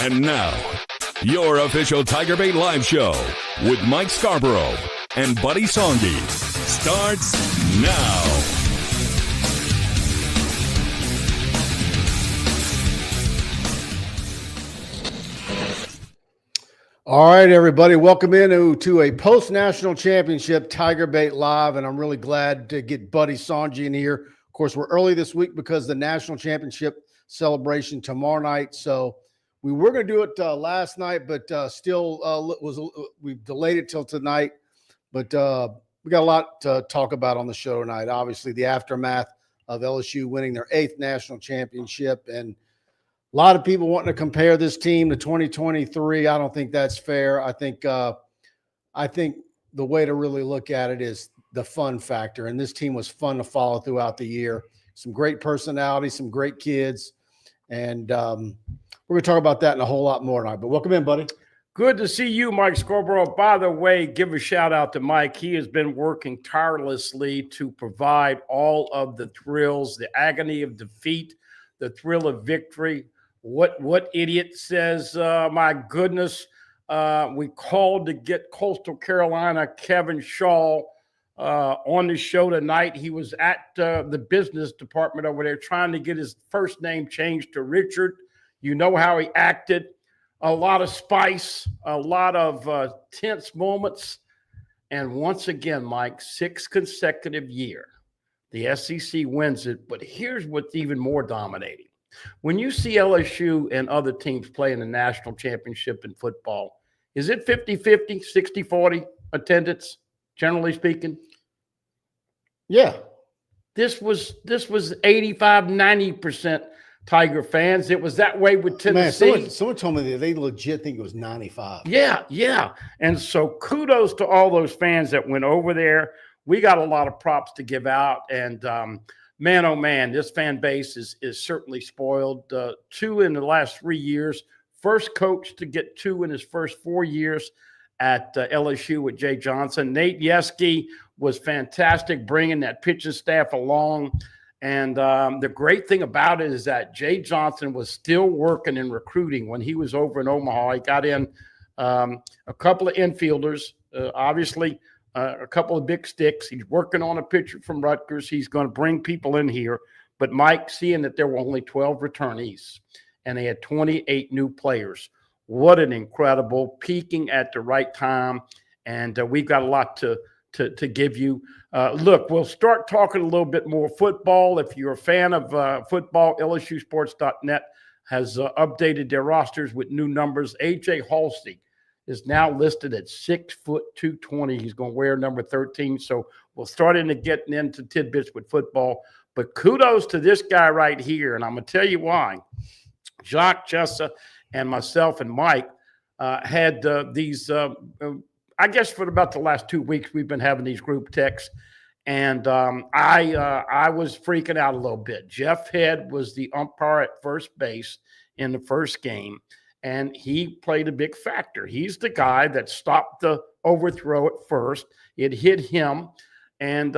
And now, your official TigerBait live show with Mike Scarborough and Buddy Songy starts now. All right, everybody, welcome to a post-national championship TigerBait Live, and I'm really glad to get Buddy Songy in here. Of course, we're early this week because the national championship celebration tomorrow night, so we were going to do it last night, but we've delayed it till tonight. But we got a lot to talk about on the show tonight. Obviously, the aftermath of LSU winning their 8th national championship, and a lot of people wanting to compare this team to 2023. I don't think that's fair. I think the way to really look at it is the fun factor, and this team was fun to follow throughout the year. Some great personalities, some great kids, and we're going to talk about that and a whole lot more tonight. But welcome in, buddy. Good to see you, Mike Scarborough. By the way, give a shout out to Mike. He has been working tirelessly to provide all of the thrills, the agony of defeat, the thrill of victory. What idiot says, my goodness, we called to get Coastal Carolina Kevin Shaw on the show tonight. He was at the business department over there trying to get his first name changed to Richard. You know how he acted. A lot of spice, a lot of tense moments. And once again, Mike, 6th consecutive year, the SEC wins it. But here's what's even more dominating. When you see LSU and other teams play in the national championship in football, is it 50-50, 60-40 attendance, generally speaking? Yeah. This was 85-90% Tiger fans. It was that way with Tennessee. Man, someone told me that they legit think it was 95. Yeah. And so kudos to all those fans that went over there. We got a lot of props to give out. And man, oh man, this fan base is certainly spoiled. 2 in the last 3 years. First coach to get 2 in his first 4 years at LSU with Jay Johnson. Nate Yeske was fantastic bringing that pitching staff along. And the great thing about it is that Jay Johnson was still working in recruiting when he was over in Omaha. He got in a couple of infielders, obviously a couple of big sticks. He's working on a pitcher from Rutgers. He's going to bring people in here. But Mike, seeing that there were only 12 returnees and they had 28 new players, what an incredible peaking at the right time. And we've got a lot to give you. Look, we'll start talking a little bit more football. If you're a fan of football, LSUsports.net has updated their rosters with new numbers. A.J. Halsey is now listed at 6 foot 220. He's going to wear number 13. So we'll start getting into tidbits with football. But kudos to this guy right here, and I'm going to tell you why. Jacques Chessa and myself and Mike had these I guess for about the last 2 weeks, we've been having these group texts, and I was freaking out a little bit. Jeff Head was the umpire at first base in the first game, and he played a big factor. He's the guy that stopped the overthrow at first. It hit him, and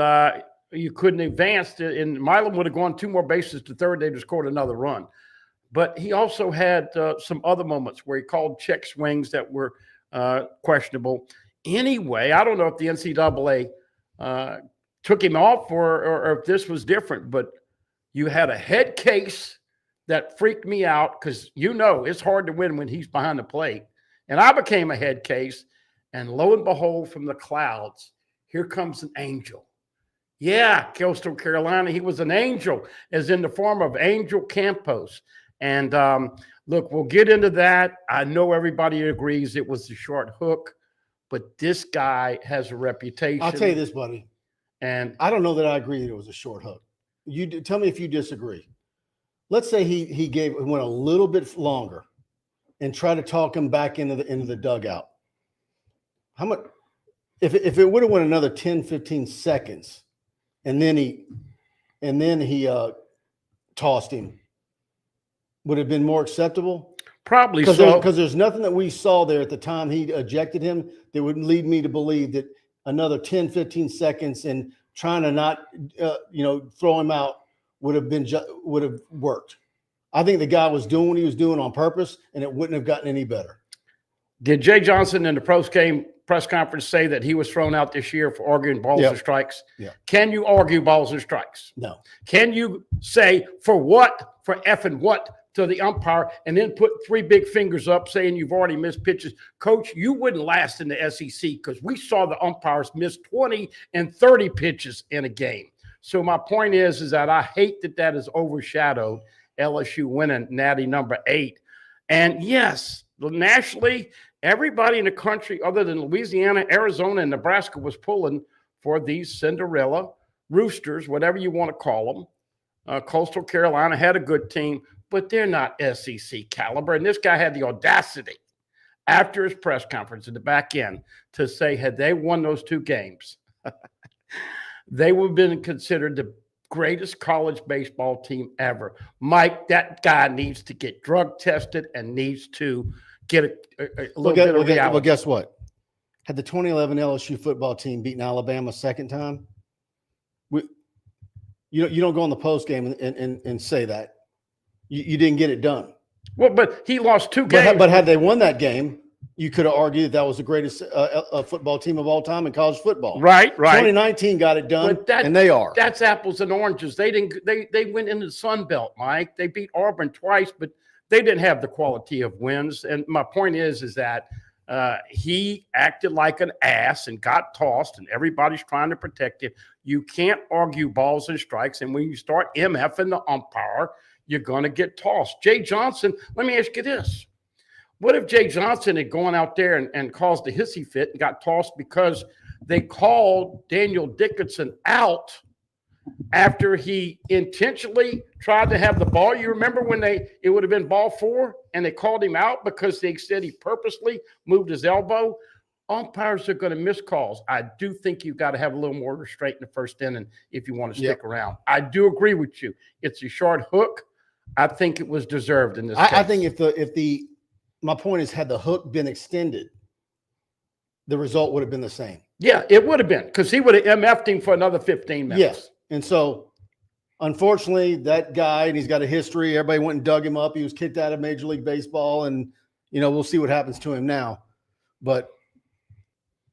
you couldn't advance. And Milam would have gone 2 more bases to third. They'd have scored another run. But he also had some other moments where he called check swings that were questionable. Anyway, I don't know if the NCAA took him off or if this was different, but you had a head case that freaked me out because, it's hard to win when he's behind the plate. And I became a head case, and lo and behold, from the clouds, here comes an angel. Yeah, Coastal Carolina, he was an angel, as in the form of Angel Campos. And look, we'll get into that. I know everybody agrees it was the short hook. But this guy has a reputation. I'll tell you this, buddy. And I don't know that I agree that it was a short hook. You tell me if you disagree. Let's say he went a little bit longer and tried to talk him back into the dugout. How much? If it would have went another 10, 15 seconds, and then he tossed him, would it have been more acceptable? Probably so. Because there's nothing that we saw there at the time he ejected him that would lead me to believe that another 10, 15 seconds and trying to not, throw him out would have worked. I think the guy was doing what he was doing on purpose, and it wouldn't have gotten any better. Did Jay Johnson in the post-game press conference say that he was thrown out this year for arguing balls and strikes? Yeah. Can you argue balls and strikes? No. Can you say for what, for effing what, to the umpire and then put 3 big fingers up saying you've already missed pitches? Coach, you wouldn't last in the SEC because we saw the umpires miss 20 and 30 pitches in a game. So my point is that I hate that has overshadowed LSU winning Natty number 8. And yes, nationally, everybody in the country other than Louisiana, Arizona, and Nebraska was pulling for these Cinderella Roosters, whatever you want to call them. Coastal Carolina had a good team, but they're not SEC caliber. And this guy had the audacity after his press conference at the back end to say, had they won those 2 games, they would have been considered the greatest college baseball team ever. Mike, that guy needs to get drug tested and needs to get a little bit of reality. Well, guess what? Had the 2011 LSU football team beaten Alabama a second time, you don't go on the post game and say that. You didn't get it done. Well, but he lost 2 games. But had they won that game, you could have argued that was the greatest football team of all time in college football. Right. 2019 got it done, and they are. That's apples and oranges. They went into the Sun Belt, Mike. They beat Auburn twice, but they didn't have the quality of wins. And my point is that he acted like an ass and got tossed, and everybody's trying to protect him. You can't argue balls and strikes, and when you start MFing the umpire, you're going to get tossed. Jay Johnson, let me ask you this. What if Jay Johnson had gone out there and caused a hissy fit and got tossed because they called Daniel Dickinson out after he intentionally tried to have the ball? You remember when it would have been ball 4 and they called him out because they said he purposely moved his elbow? Umpires are going to miss calls. I do think you've got to have a little more restraint in the first inning if you want to stick around. I do agree with you. It's a short hook. I think it was deserved in this case. I think my point is, had the hook been extended, the result would have been the same. Yeah, it would have been, because he would have MF'd him for another 15 minutes. Yes. And so, unfortunately, that guy, and he's got a history. Everybody went and dug him up. He was kicked out of Major League Baseball, and, we'll see what happens to him now. But,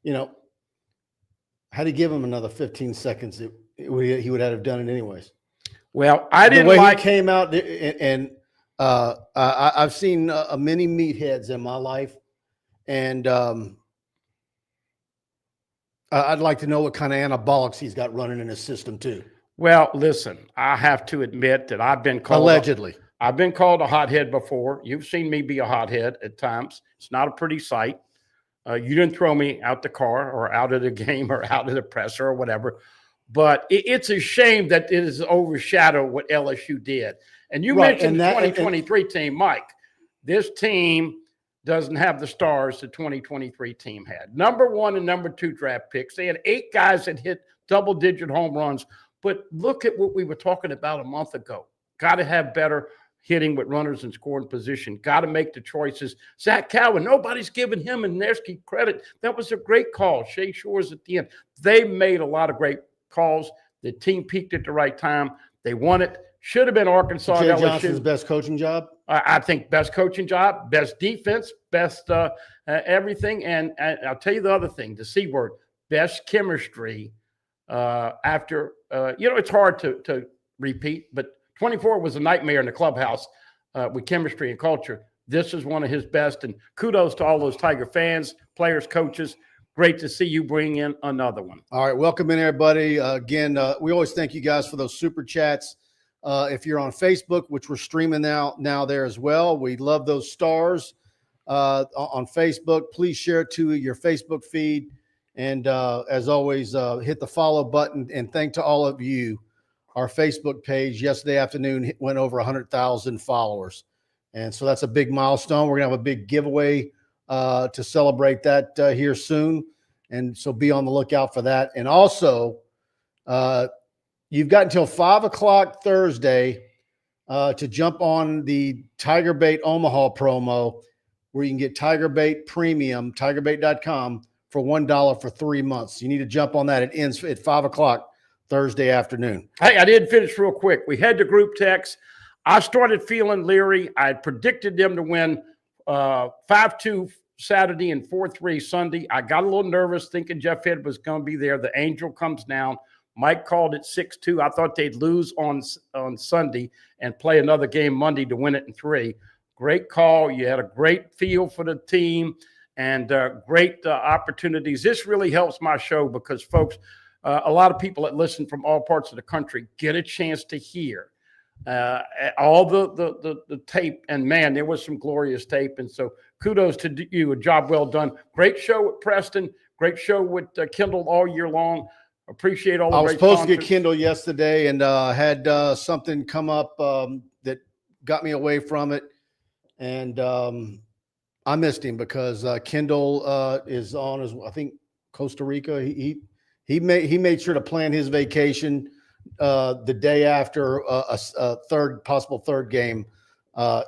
had he given him another 15 seconds, he would have done it anyways. Well, I didn't the way he came out, and I've seen many meatheads in my life, and I'd like to know what kind of anabolics he's got running in his system too. Well, listen, I have to admit that I've been called I've been called a hothead before. You've seen me be a hothead at times. It's not a pretty sight. You didn't throw me out the car or out of the game or out of the presser or whatever. But it's a shame that it has overshadowed what LSU did. And you mentioned the 2023 team, Mike. This team doesn't have the stars the 2023 team had. Number 1 and number 2 draft picks. They had 8 guys that hit double-digit home runs. But look at what we were talking about a month ago. Got to have better hitting with runners in scoring position. Got to make the choices. Zach Cowan, nobody's giving him and Nersky credit. That was a great call. Shea Shores at the end. They made a lot of great calls. The team peaked at the right time. They won it. Should have been Arkansas. Jay Johnson's best coaching job? I think best coaching job, best defense, best everything. And I'll tell you the other thing, the C word, best chemistry after, it's hard to repeat, but 24 was a nightmare in the clubhouse with chemistry and culture. This is one of his best, and kudos to all those Tiger fans, players, coaches. Great to see you bring in another one. All right, welcome in, everybody. Again, we always thank you guys for those super chats. If you're on Facebook, which we're streaming now there as well, we love those stars on Facebook. Please share it to your Facebook feed. And as always, hit the follow button. And thank to all of you. Our Facebook page yesterday afternoon went over 100,000 followers. And so that's a big milestone. We're going to have a big giveaway to celebrate that here soon. And so be on the lookout for that. And also, you've got until 5 o'clock Thursday to jump on the TigerBait Omaha promo, where you can get TigerBait Premium, TigerBait.com, for $1 for 3 months. You need to jump on that. It ends at 5 o'clock Thursday afternoon. Hey, I did finish real quick. We had the group text. I started feeling leery. I predicted them to win 5-2 Saturday and 4-3 Sunday. I got a little nervous thinking Jeff Head was going to be there. The Angel comes down. Mike called it 6-2. I thought they'd lose on Sunday and play another game Monday to win it in 3. Great call. You had a great feel for the team and great opportunities. This really helps my show because, folks, a lot of people that listen from all parts of the country get a chance to hear all the tape. And, man, there was some glorious tape. And so kudos to you. A job well done. Great show with Preston. Great show with Kendall all year long. Appreciate all the I was great supposed sponsors. to get Kendall yesterday and had something come up that got me away from it. And I missed him because Kendall is on his, I think, Costa Rica. He made sure to plan his vacation the day after a possible third game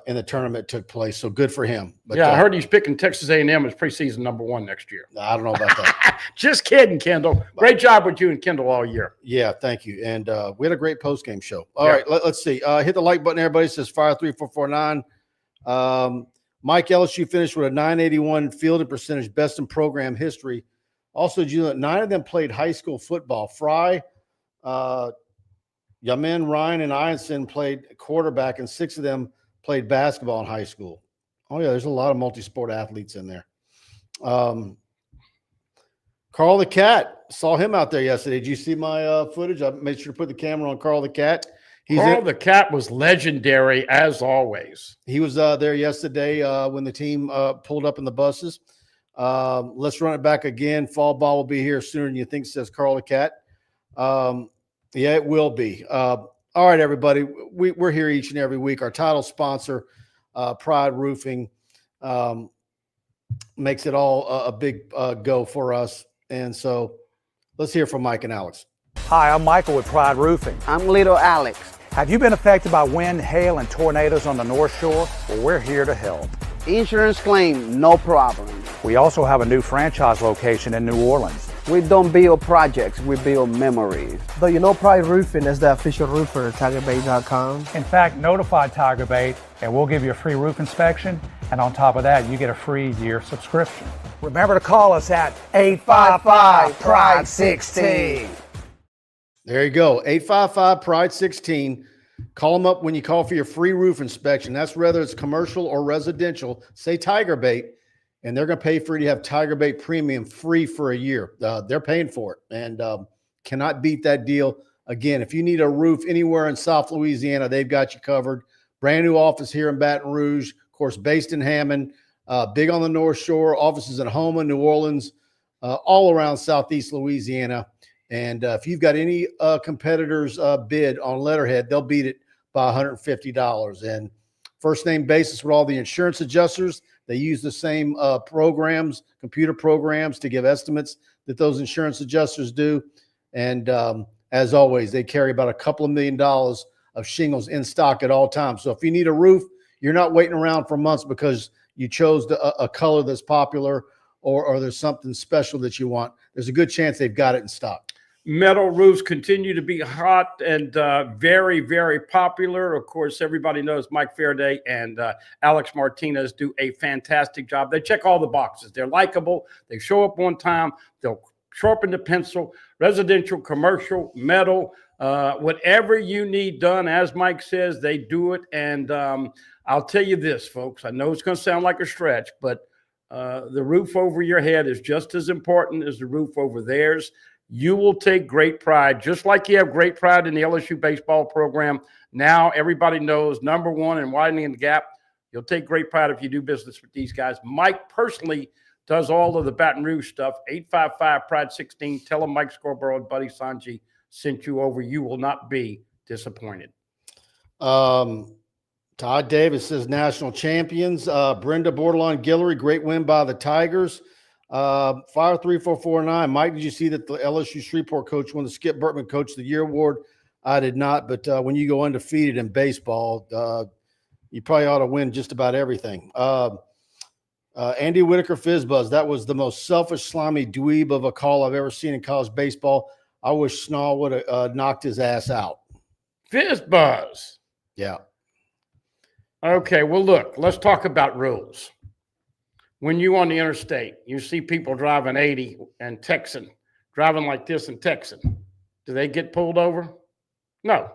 in the tournament took place. So good for him. But, I heard he's picking Texas A&M as preseason #1 next year. I don't know about that. Just kidding, Kendall. Great job with you and Kendall all year. Yeah, thank you. And we had a great post-game show. All right, let's see. Hit the like button, everybody. It says Fire 3449. Mike, LSU finished with a 981 fielding percentage, best in program history. Also, you know, 9 of them played high school football. Fry, Yamin, Ryan, and Ianson played quarterback, and 6 of them played basketball in high school. Oh, yeah, there's a lot of multi-sport athletes in there. Carl the Cat, saw him out there yesterday. Did you see my footage? I made sure to put the camera on Carl the Cat. Carl the Cat was legendary, as always. He was there yesterday when the team pulled up in the buses. Let's run it back again. Fall ball will be here sooner than you think, says Carl the Cat. Yeah, it will be. All right, everybody. We're here each and every week. Our title sponsor, Pride Roofing, makes it all a big go for us. And so let's hear from Mike and Alex. Hi, I'm Michael with Pride Roofing. I'm Little Alex. Have you been affected by wind, hail, and tornadoes on the North Shore? Well, we're here to help. Insurance claim, no problem. We also have a new franchise location in New Orleans. We don't build projects, we build memories. Though you know Pride Roofing is the official roofer of TigerBait.com. In fact, notify TigerBait and we'll give you a free roof inspection. And on top of that, you get a free year subscription. Remember to call us at 855-PRIDE-16. There you go. 855-PRIDE-16. Call them up when you call for your free roof inspection. That's whether it's commercial or residential. Say TigerBait, and they're going to pay for you to have TigerBait Premium free for a year. They're paying for it, and cannot beat that deal. Again, if you need a roof anywhere in South Louisiana, they've got you covered. Brand new office here in Baton Rouge. Of course, based in Hammond, big on the North Shore, offices in Houma, New Orleans, all around Southeast Louisiana. And if you've got any competitors bid on letterhead, they'll beat it by $150. And first name basis with all the insurance adjusters, they use the same programs, computer programs, to give estimates that those insurance adjusters do. And as always, they carry about a couple of $1 million of shingles in stock at all times. So if you need a roof, you're not waiting around for months because you chose a color that's popular or there's something special that you want. There's a good chance they've got it in stock. Metal roofs continue to be hot and very, very popular. Of course, everybody knows Mike Faraday and Alex Martinez do a fantastic job. They check all the boxes. They're likable. They show up on time. They'll sharpen the pencil, residential, commercial, metal, whatever you need done. As Mike says, they do it. And I'll tell you this, folks. I know it's going to sound like a stretch, but the roof over your head is just as important as the roof over theirs. You will take great pride, just like you have great pride in the LSU baseball program. Now everybody knows #1 and widening the gap. You'll take great pride if you do business with these guys. Mike personally does all of the Baton Rouge stuff. 855-PRIDE-16. Tell him Mike Scarborough and Buddy Songy sent you over. You will not be disappointed. Todd Davis says national champions. Brenda Bordelon Guillory, great win by the Tigers. Fire 3449. Mike, did you see that the LSU Shreveport coach won the Skip Burtman Coach of the Year award? I did not, but when you go undefeated in baseball, you probably ought to win just about everything. Andy Whitaker Fizzbuzz, that was the most selfish, slimy dweeb of a call I've ever seen in college baseball. I wish Snall would have knocked his ass out. Fizzbuzz. Yeah. Okay, well, look, let's talk about rules. When you on the interstate, you see people driving 80 and texting, driving like this and texting. Do they get pulled over? No.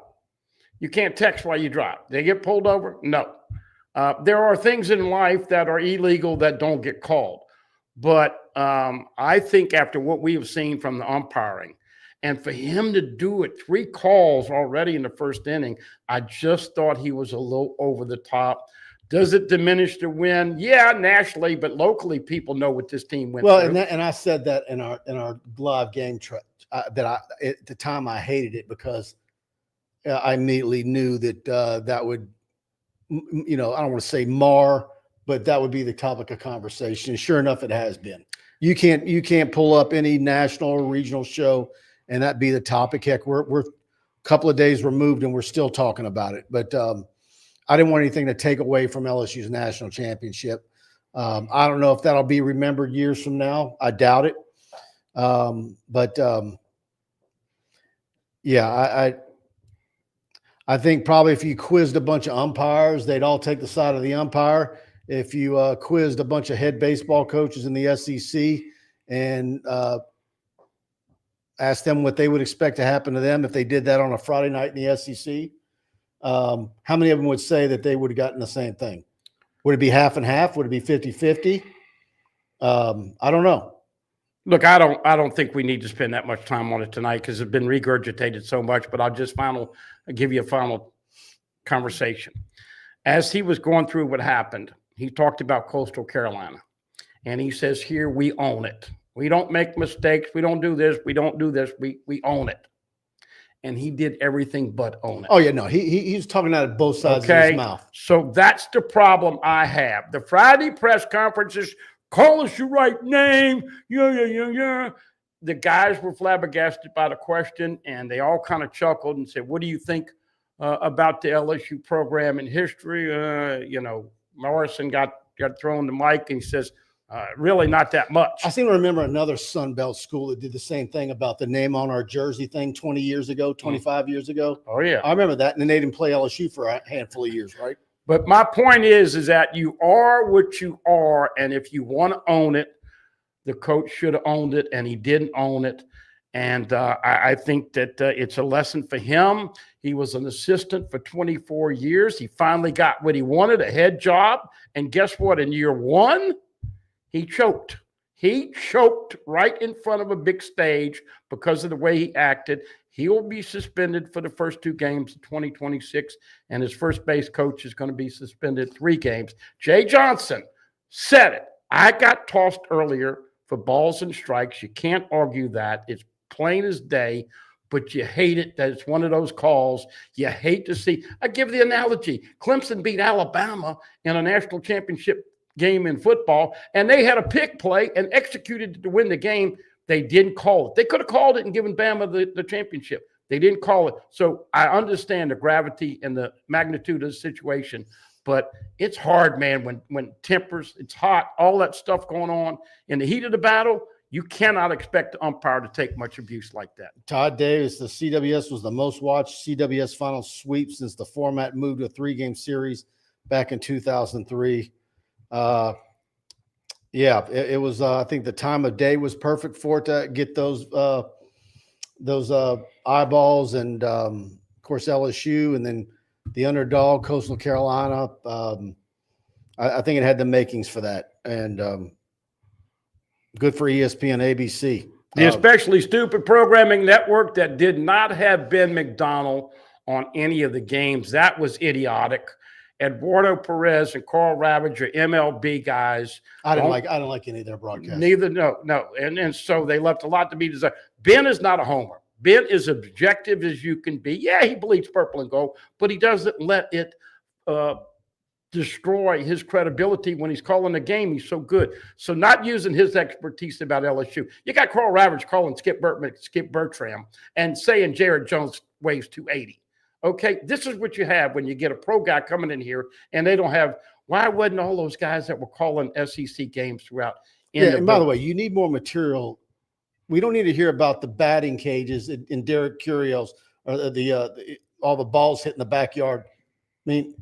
You can't text while you drive. They get pulled over? No. There are things in life that are illegal that don't get called. But I think after what we have seen from the umpiring, and for him to do it, 3 calls already in the first inning, I just thought he was a little over the top. Does it diminish the win? Yeah, nationally, but locally, people know what this team went through. And I said that in our live game at the time I hated it because I immediately knew that that would, I don't want to say mar, but that would be the topic of conversation. And sure enough, it has been. You can't pull up any national or regional show and that be the topic. Heck, we're a couple of days removed and we're still talking about it. But I didn't want anything to take away from LSU's national championship. I don't know if that'll be remembered years from now. I doubt it. I think probably if you quizzed a bunch of umpires, they'd all take the side of the umpire. If you quizzed a bunch of head baseball coaches in the SEC and asked them what they would expect to happen to them if they did that on a Friday night in the SEC, how many of them would say that they would have gotten the same thing? Would it be half and half? Would it be 50-50? I don't know. Look, I don't think we need to spend that much time on it tonight because it's been regurgitated so much, but I'll give you a final conversation. As he was going through what happened, he talked about Coastal Carolina, and he says, here, we own it. We don't make mistakes. We don't do this. We don't do this. We own it. And he did everything but own it. Oh, yeah, no. He's talking out of both sides of his mouth. So that's the problem I have. The Friday press conferences, call us your right name. Yeah. The guys were flabbergasted by the question, and they all kind of chuckled and said, what do you think about the LSU program in history? Morrison got thrown the mic, and he says, really not that much. I seem to remember another Sun Belt school that did the same thing about the name on our jersey thing 20 years ago, 25 years ago. Oh, yeah. I remember that, and then they didn't play LSU for a handful of years, right? But my point is that you are what you are, and if you want to own it, the coach should have owned it, and he didn't own it. And I think that it's a lesson for him. He was an assistant for 24 years. He finally got what he wanted, a head job. And guess what? In year 1, he choked. He choked right in front of a big stage because of the way he acted. He will be suspended for the first 2 games of 2026, and his first base coach is going to be suspended 3 games. Jay Johnson said it. I got tossed earlier for balls and strikes. You can't argue that. It's plain as day, but you hate it that it's one of those calls you hate to see. I give the analogy. Clemson beat Alabama in a national championship game in football, and they had a pick play and executed to win the game. They didn't call it. They could have called it and given Bama the championship. They didn't call it. So I understand the gravity and the magnitude of the situation, but it's hard, man, when tempers, it's hot, all that stuff going on in the heat of the battle. You cannot expect the umpire to take much abuse like that. Todd Davis, the CWS was the most watched CWS final sweep since the format moved to a 3-game series back in 2003. It was. I think the time of day was perfect for it to get those eyeballs, and of course LSU, and then the underdog Coastal Carolina. I think it had the makings for that, and good for ESPN, ABC. The especially stupid programming network that did not have Ben McDonald on any of the games. That was idiotic. Eduardo Perez and Carl Ravage are MLB guys. I didn't like any of their broadcasts. Neither, no. And so they left a lot to be desired. Ben is not a homer. Ben is objective as you can be. Yeah, he bleeds purple and gold, but he doesn't let it destroy his credibility when he's calling the game. He's so good. So not using his expertise about LSU. You got Carl Ravage calling Skip Bertram and saying Jared Jones weighs 280. Okay, this is what you have when you get a pro guy coming in here and they don't have – why wasn't all those guys that were calling SEC games throughout? And by the way, you need more material. We don't need to hear about the batting cages in Derek Curiel's or all the balls hitting the backyard. I mean,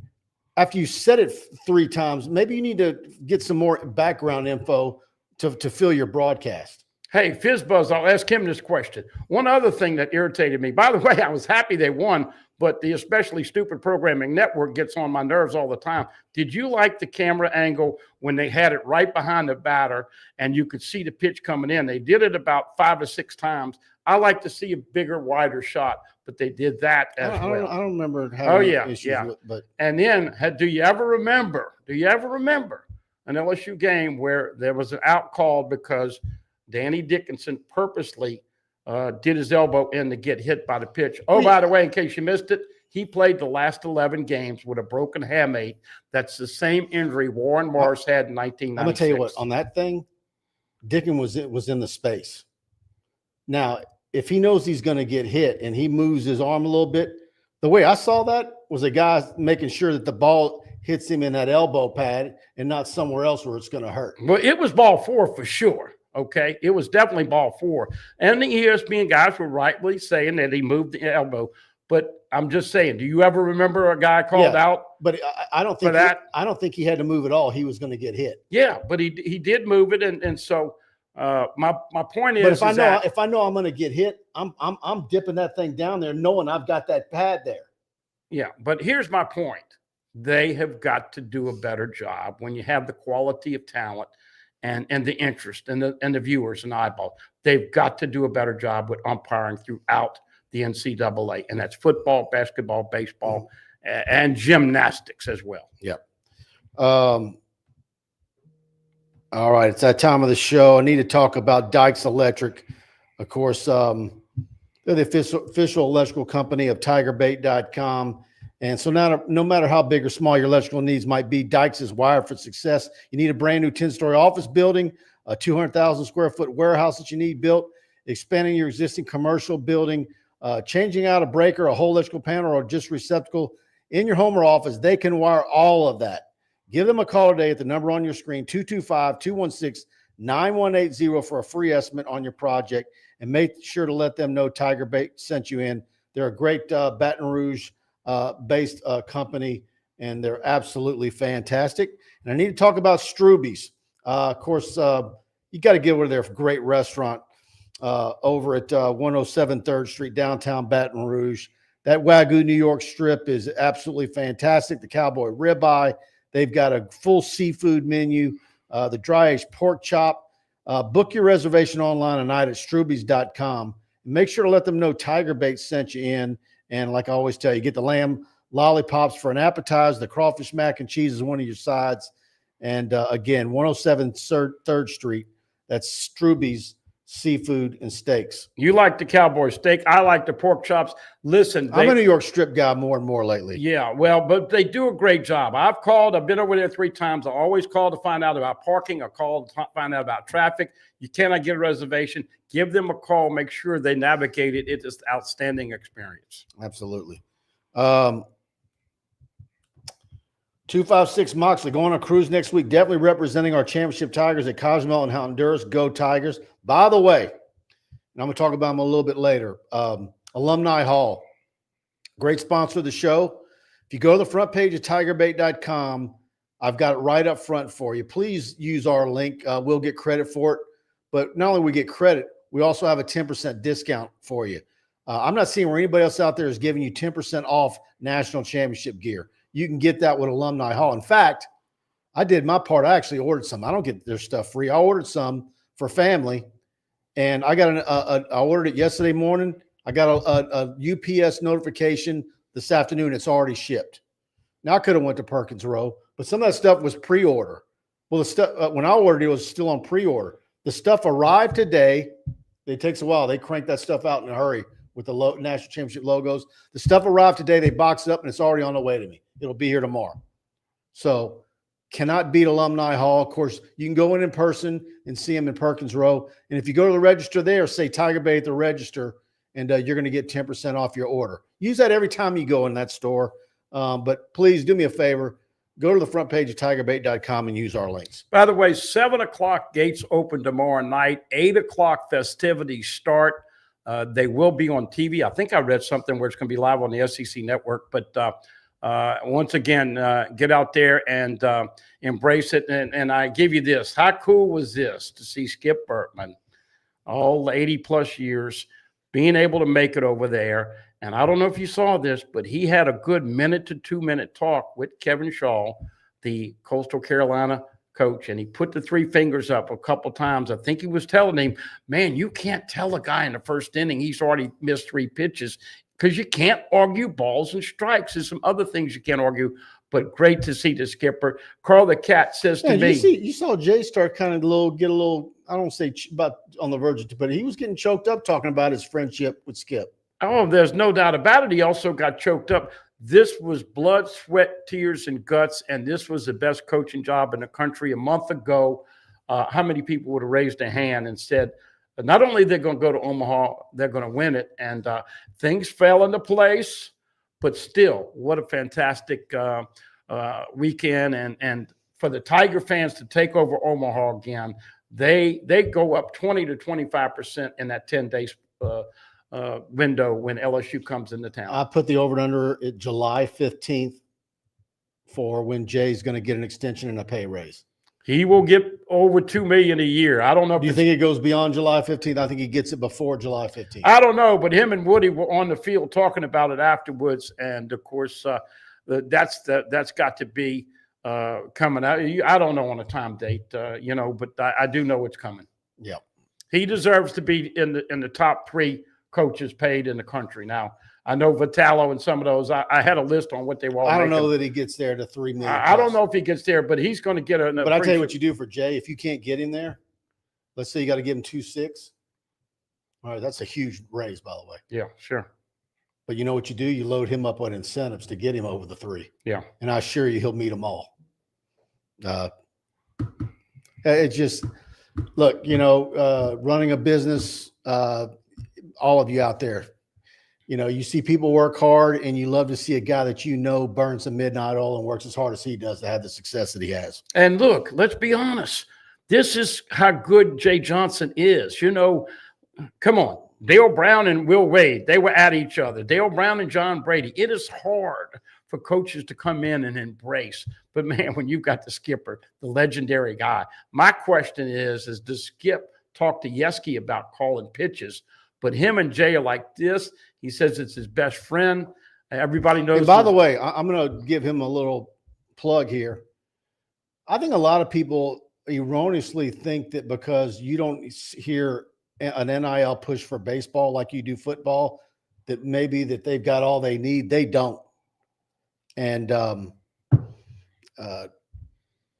after you said it 3 times, maybe you need to get some more background info to fill your broadcast. Hey, Fizzbuzz, I'll ask him this question. One other thing that irritated me, by the way, I was happy they won, but the especially stupid programming network gets on my nerves all the time. Did you like the camera angle when they had it right behind the batter and you could see the pitch coming in? They did it about 5 or 6 times. I like to see a bigger, wider shot, but they did that as well. I don't remember having issues with, but. And then, do you ever remember an LSU game where there was an out called because Danny Dickinson purposely did his elbow in to get hit by the pitch? Oh, by the way, in case you missed it, he played the last 11 games with a broken hamate. That's the same injury Warren Morris had in 1996. I'm going to tell you what, on that thing, Dickinson was in the space. Now, if he knows he's going to get hit and he moves his arm a little bit, the way I saw that was a guy making sure that the ball hits him in that elbow pad and not somewhere else where it's going to hurt. Well, it was ball 4 for sure. Okay, it was definitely ball 4. And the ESPN guys were rightly saying that he moved the elbow. But I'm just saying, do you ever remember a guy called out? But I don't think I don't think he had to move at all. He was going to get hit. Yeah, but he did move it, and so my point is. But if I know I'm going to get hit, I'm dipping that thing down there, knowing I've got that pad there. Yeah, but here's my point: they have got to do a better job when you have the quality of talent and the interest and the viewers and eyeball. They've got to do a better job with umpiring throughout the NCAA, and that's football, basketball, baseball, and gymnastics as well. Yep. All right, it's that time of the show. I need to talk about Dykes Electric. Of course, they're the official electrical company of TigerBait.com. And so now, no matter how big or small your electrical needs might be, Dykes is wired for success. You need a brand new 10-story office building, a 200,000 square foot warehouse that you need built, expanding your existing commercial building, changing out a breaker, a whole electrical panel, or just receptacle in your home or office. They can wire all of that. Give them a call today at the number on your screen, 225-216-9180 for a free estimate on your project. And make sure to let them know TigerBait sent you in. They're a great Baton Rouge based company, and they're absolutely fantastic. And I need to talk about Struby's. Of course, you got to get over there for a great restaurant over at 107 3rd Street, downtown Baton Rouge. That Wagyu New York strip is absolutely fantastic. The cowboy ribeye. They've got a full seafood menu, the dry-aged pork chop. Book your reservation online tonight at strubys.com. Make sure to let them know TigerBait sent you in. And like I always tell you, get the lamb lollipops for an appetizer. The crawfish mac and cheese is one of your sides. And again, 107 3rd Street. That's Struby's Seafood and Steaks. You like the cowboy steak. I like the pork chops. Listen, I'm a New York strip guy more and more lately. Yeah, well, but they do a great job. I've been over there 3 times. I always call to find out about parking. I call to find out about traffic. You cannot get a reservation. Give them a call. Make sure they navigate it. It's an outstanding experience. Absolutely. 256 Moxley going on a cruise next week, definitely representing our championship Tigers at Cozumel and Honduras. Go Tigers. By the way, and I'm going to talk about them a little bit later, Alumni Hall, great sponsor of the show. If you go to the front page of TigerBait.com, I've got it right up front for you. Please use our link. We'll get credit for it. But not only we get credit, we also have a 10% discount for you. I'm not seeing where anybody else out there is giving you 10% off national championship gear. You can get that with Alumni Hall. In fact, I did my part. I actually ordered some. I don't get their stuff free. I ordered some for family, and I got I ordered it yesterday morning. I got a UPS notification this afternoon. It's already shipped. Now I could have went to Perkins Row, but some of that stuff was pre-order. Well, the stuff when I ordered it was still on pre-order. The stuff arrived today. It takes a while. They crank that stuff out in a hurry with the national championship logos. The stuff arrived today. They boxed it up, and it's already on the way to me. It'll be here tomorrow. So cannot beat Alumni Hall. Of course, you can go in person and see them in Perkins Row. And if you go to the register there, say TigerBait at the register, and you're going to get 10% off your order. Use that every time you go in that store. But please do me a favor. Go to the front page of TigerBait.com and use our links. By the way, 7 o'clock gates open tomorrow night. 8 o'clock festivities start. They will be on TV. I think I read something where it's going to be live on the SEC network. But once again, get out there and embrace it. And I give you this. How cool was this to see Skip Bertman, all 80-plus years, being able to make it over there? And I don't know if you saw this, but he had a good 1 to 2 minute talk with Kevin Shaw, the Coastal Carolina coach, and he put the 3 fingers up a couple times. I think he was telling him, man, you can't tell a guy in the first inning he's already missed 3 pitches because you can't argue balls and strikes. There's some other things you can't argue, but great to see the skipper. Carl the Cat says to me. You saw Jay start kind of get a little, I don't say about on the verge of, but he was getting choked up talking about his friendship with Skip. Oh, there's no doubt about it. He also got choked up. This was blood, sweat, tears, and guts, and this was the best coaching job in the country. A month ago, how many people would have raised a hand and said, not only they're going to go to Omaha, they're going to win it, and things fell into place, but still, what a fantastic weekend. And for the Tiger fans to take over Omaha again, they go up 20 to 25% in that 10 days window when LSU comes into town. I put the over and under at July 15th for when Jay's going to get an extension and a pay raise. He will get over $2 million a year. I don't know. Do you think it goes beyond July 15th? I think he gets it before July 15th. I don't know, but him and Woody were on the field talking about it afterwards, and of course, that's got to be coming out. I don't know on a time date, but I do know it's coming. Yeah, he deserves to be in the top 3 coaches paid in the country. Now, I know Vitalo and some of those. I had a list on what they were all I don't making. know that he gets there to $3 million. I don't know if he gets there, but he's going to get it. But I tell you what you do for Jay. If you can't get him there, let's say you got to give him 2.6. All right, that's a huge raise, by the way. Yeah, sure. But you know what you do? You load him up on incentives to get him over the 3. Yeah. And I assure you he'll meet them all. It's just, look, running a business, all of you out there, you see people work hard and you love to see a guy that burns some midnight oil and works as hard as he does to have the success that he has. And look, let's be honest. This is how good Jay Johnson is. Come on. Dale Brown and Will Wade, they were at each other. Dale Brown and John Brady. It is hard for coaches to come in and embrace. But, man, when you've got the skipper, the legendary guy, my question is does Skip talk to Yeski about calling pitches? But him and Jay are like this. He says it's his best friend. Everybody knows. And by the way, I'm going to give him a little plug here. I think a lot of people erroneously think that because you don't hear an NIL push for baseball like you do football, that maybe that they've got all they need. They don't. And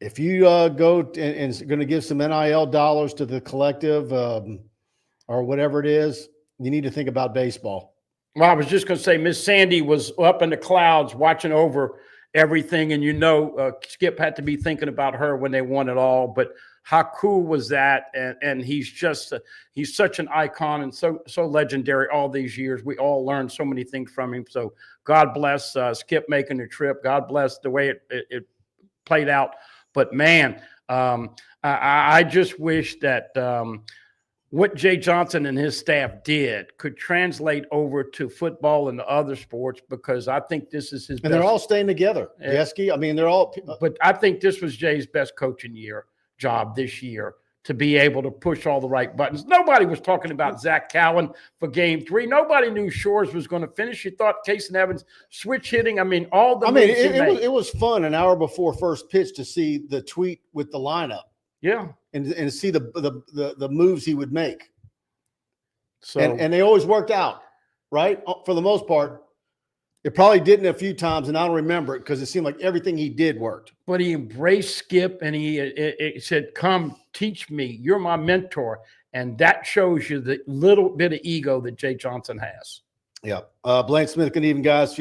if you go and going to give some NIL dollars to the collective or whatever it is, you need to think about baseball. Well, I was just going to say, Miss Sandy was up in the clouds watching over everything. And, Skip had to be thinking about her when they won it all. But how cool was that? And he's just he's such an icon and so legendary all these years. We all learned so many things from him. So God bless Skip making the trip. God bless the way it played out. But, man, I just wish that what Jay Johnson and his staff did could translate over to football and the other sports, because I think this is his best. And they're all staying together. Yeski, I mean, they're all. But I think this was Jay's best coaching job this year, to be able to push all the right buttons. Nobody was talking about Zach Cowan for Game 3. Nobody knew Shores was going to finish. You thought Casey Evans switch hitting. I mean, all the. It was fun an hour before first pitch to see the tweet with the lineup. Yeah, and see the moves he would make. So and they always worked out, right? For the most part. It probably didn't a few times, and I don't remember it because it seemed like everything he did worked. But he embraced Skip, and he said, "Come, teach me. You're my mentor." And that shows you the little bit of ego that Jay Johnson has. Yeah. Blaine Smith, good evening, guys.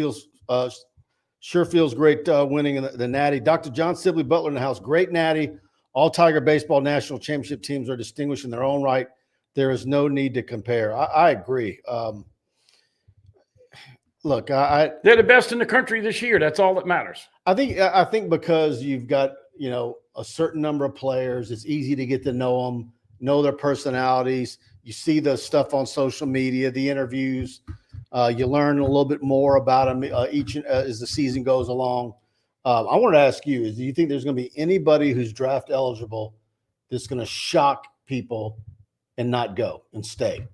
Sure feels great winning the Natty. Dr. John Sibley Butler in the house. Great Natty. All Tiger Baseball National Championship teams are distinguished in their own right. There is no need to compare. I agree. Look, they're the best in the country this year. That's all that matters. I think because you've got, a certain number of players, it's easy to get to know them, know their personalities. You see the stuff on social media, the interviews. You learn a little bit more about them each as the season goes along. I wanted to ask you: do you think there's going to be anybody who's draft eligible that's going to shock people and not go and stay?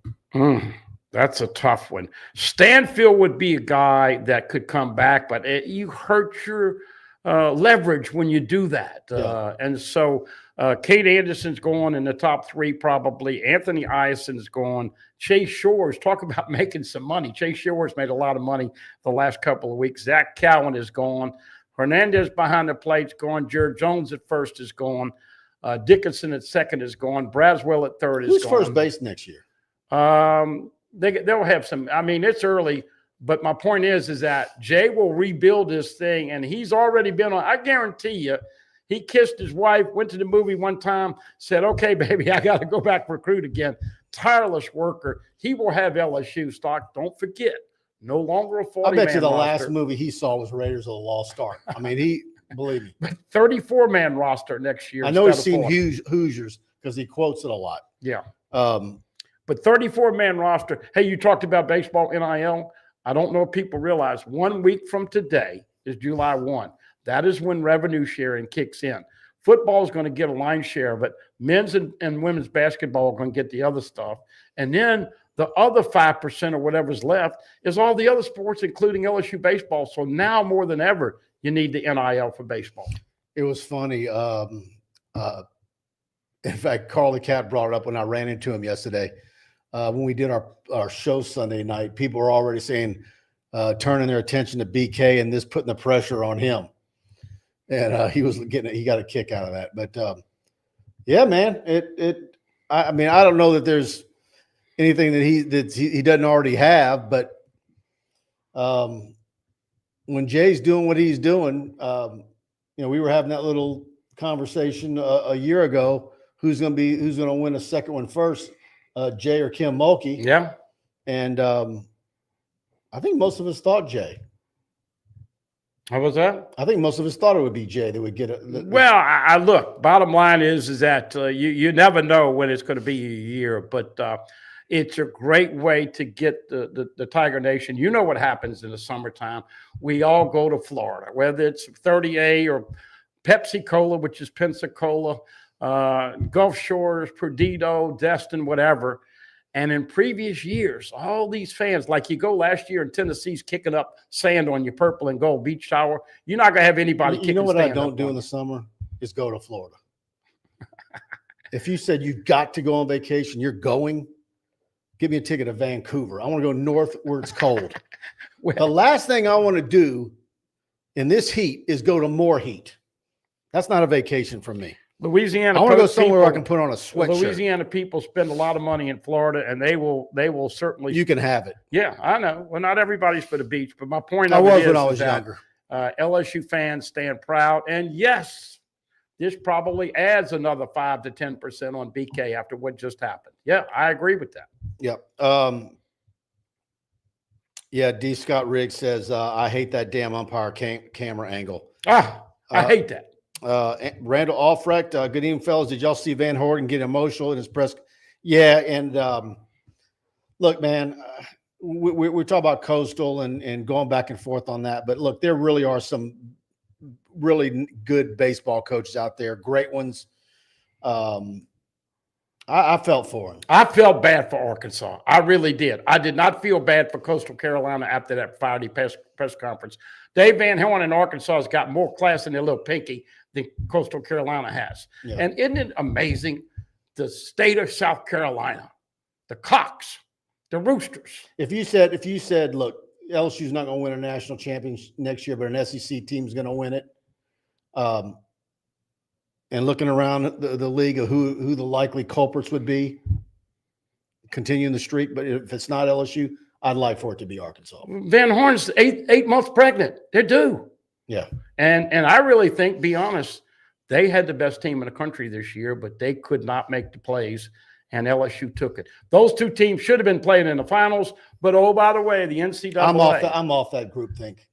That's a tough one. Stanfield would be a guy that could come back, but you hurt your leverage when you do that. Yeah. And so Kate Anderson's going in the top 3 probably. Anthony Iason's going. Chase Shores, talk about making some money. Chase Shores made a lot of money the last couple of weeks. Zach Cowan is gone. Hernandez behind the plate's gone. Jared Jones at first is gone. Dickinson at second is gone. Braswell at third is gone. Who's first base next year? They'll have some. I mean, it's early, but my point is that Jay will rebuild this thing, and he's already been on. I guarantee you, he kissed his wife, went to the movie one time, said, "Okay, baby, I got to go back recruit again." Tireless worker. He will have LSU stock. Don't forget, no longer a 40-man I bet you the roster. last movie he saw was Raiders of the Lost Ark. I mean, believe me. 34-man roster next year. I know he's instead of seen 40. Hoosiers because he quotes it a lot. Yeah. But 34-man roster. Hey, you talked about baseball NIL. I don't know if people realize 1 week from today is July 1. That is when revenue sharing kicks in. Football is going to get a line share of it. Men's and women's basketball are going to get the other stuff. And then the other 5% or whatever's left is all the other sports, including LSU baseball. So now more than ever, you need the NIL for baseball. it was funny. In fact, Carly Cat brought it up when I ran into him yesterday. When we did our show Sunday night, people were already saying, turning their attention to BK and this putting the pressure on him. And he got a kick out of that. But yeah, man, I mean, I don't know that there's anything that he doesn't already have, but when Jay's doing what he's doing, we were having that little conversation a year ago. Who's going to win a second one first, Jay or Kim Mulkey? Yeah. And I think most of us thought Jay. How was that? I think most of us thought it would be Jay that would get it. Well, I look, bottom line is that you never know when it's going to be a year, but it's a great way to get the Tiger Nation. You know what happens in the summertime. We all go to Florida, whether it's 30A or Pepsi Cola, which is Pensacola, Gulf Shores, Perdido, Destin, whatever. And in previous years, all these fans, like you go last year and Tennessee's kicking up sand on your purple and gold beach shower. You're not going to have anybody kicking sand. You know what I don't do in the summer is go to Florida. If you said you got to go on vacation, you're going, give me a ticket to Vancouver. I want to go north where it's cold. Well, the last thing I want to do in this heat is go to more heat. That's not a vacation for me. Louisiana. I want to go somewhere where I can put on a sweatshirt. Louisiana people spend a lot of money in Florida, and they will certainly. You can have it. Yeah, I know. Well, not everybody's for the beach, but my point. I was when I was younger. LSU fans stand proud, and yes, this probably adds another 5 to 10% on BK after what just happened. Yeah, I agree with that. Yep. Yeah, D. Scott Riggs says, I hate that damn umpire camera angle. I hate that. Randall Alfrecht, good evening, fellas. Did y'all see Van Horten get emotional in his press? Yeah, and look, man, we're talking about Coastal and going back and forth on that. But look, there really are some really good baseball coaches out there, great ones. I felt for him. I felt bad for Arkansas. I really did. I did not feel bad for Coastal Carolina after that Friday press conference. Dave Van Horn in Arkansas has got more class in their little pinky than Coastal Carolina has. Yeah. And isn't it amazing? The state of South Carolina, the Cocks, the Roosters. If you said, look, LSU's not going to win a national championship next year, but an SEC team's going to win it. And looking around the league of who the likely culprits would be, continuing the streak. But if it's not LSU, I'd like for it to be Arkansas. Van Horn's eight months pregnant. They're due. Yeah. And I really think, be honest, they had the best team in the country this year, but they could not make the plays, and LSU took it. Those two teams should have been playing in the finals, but oh, by the way, the NCAA. I'm off that group think.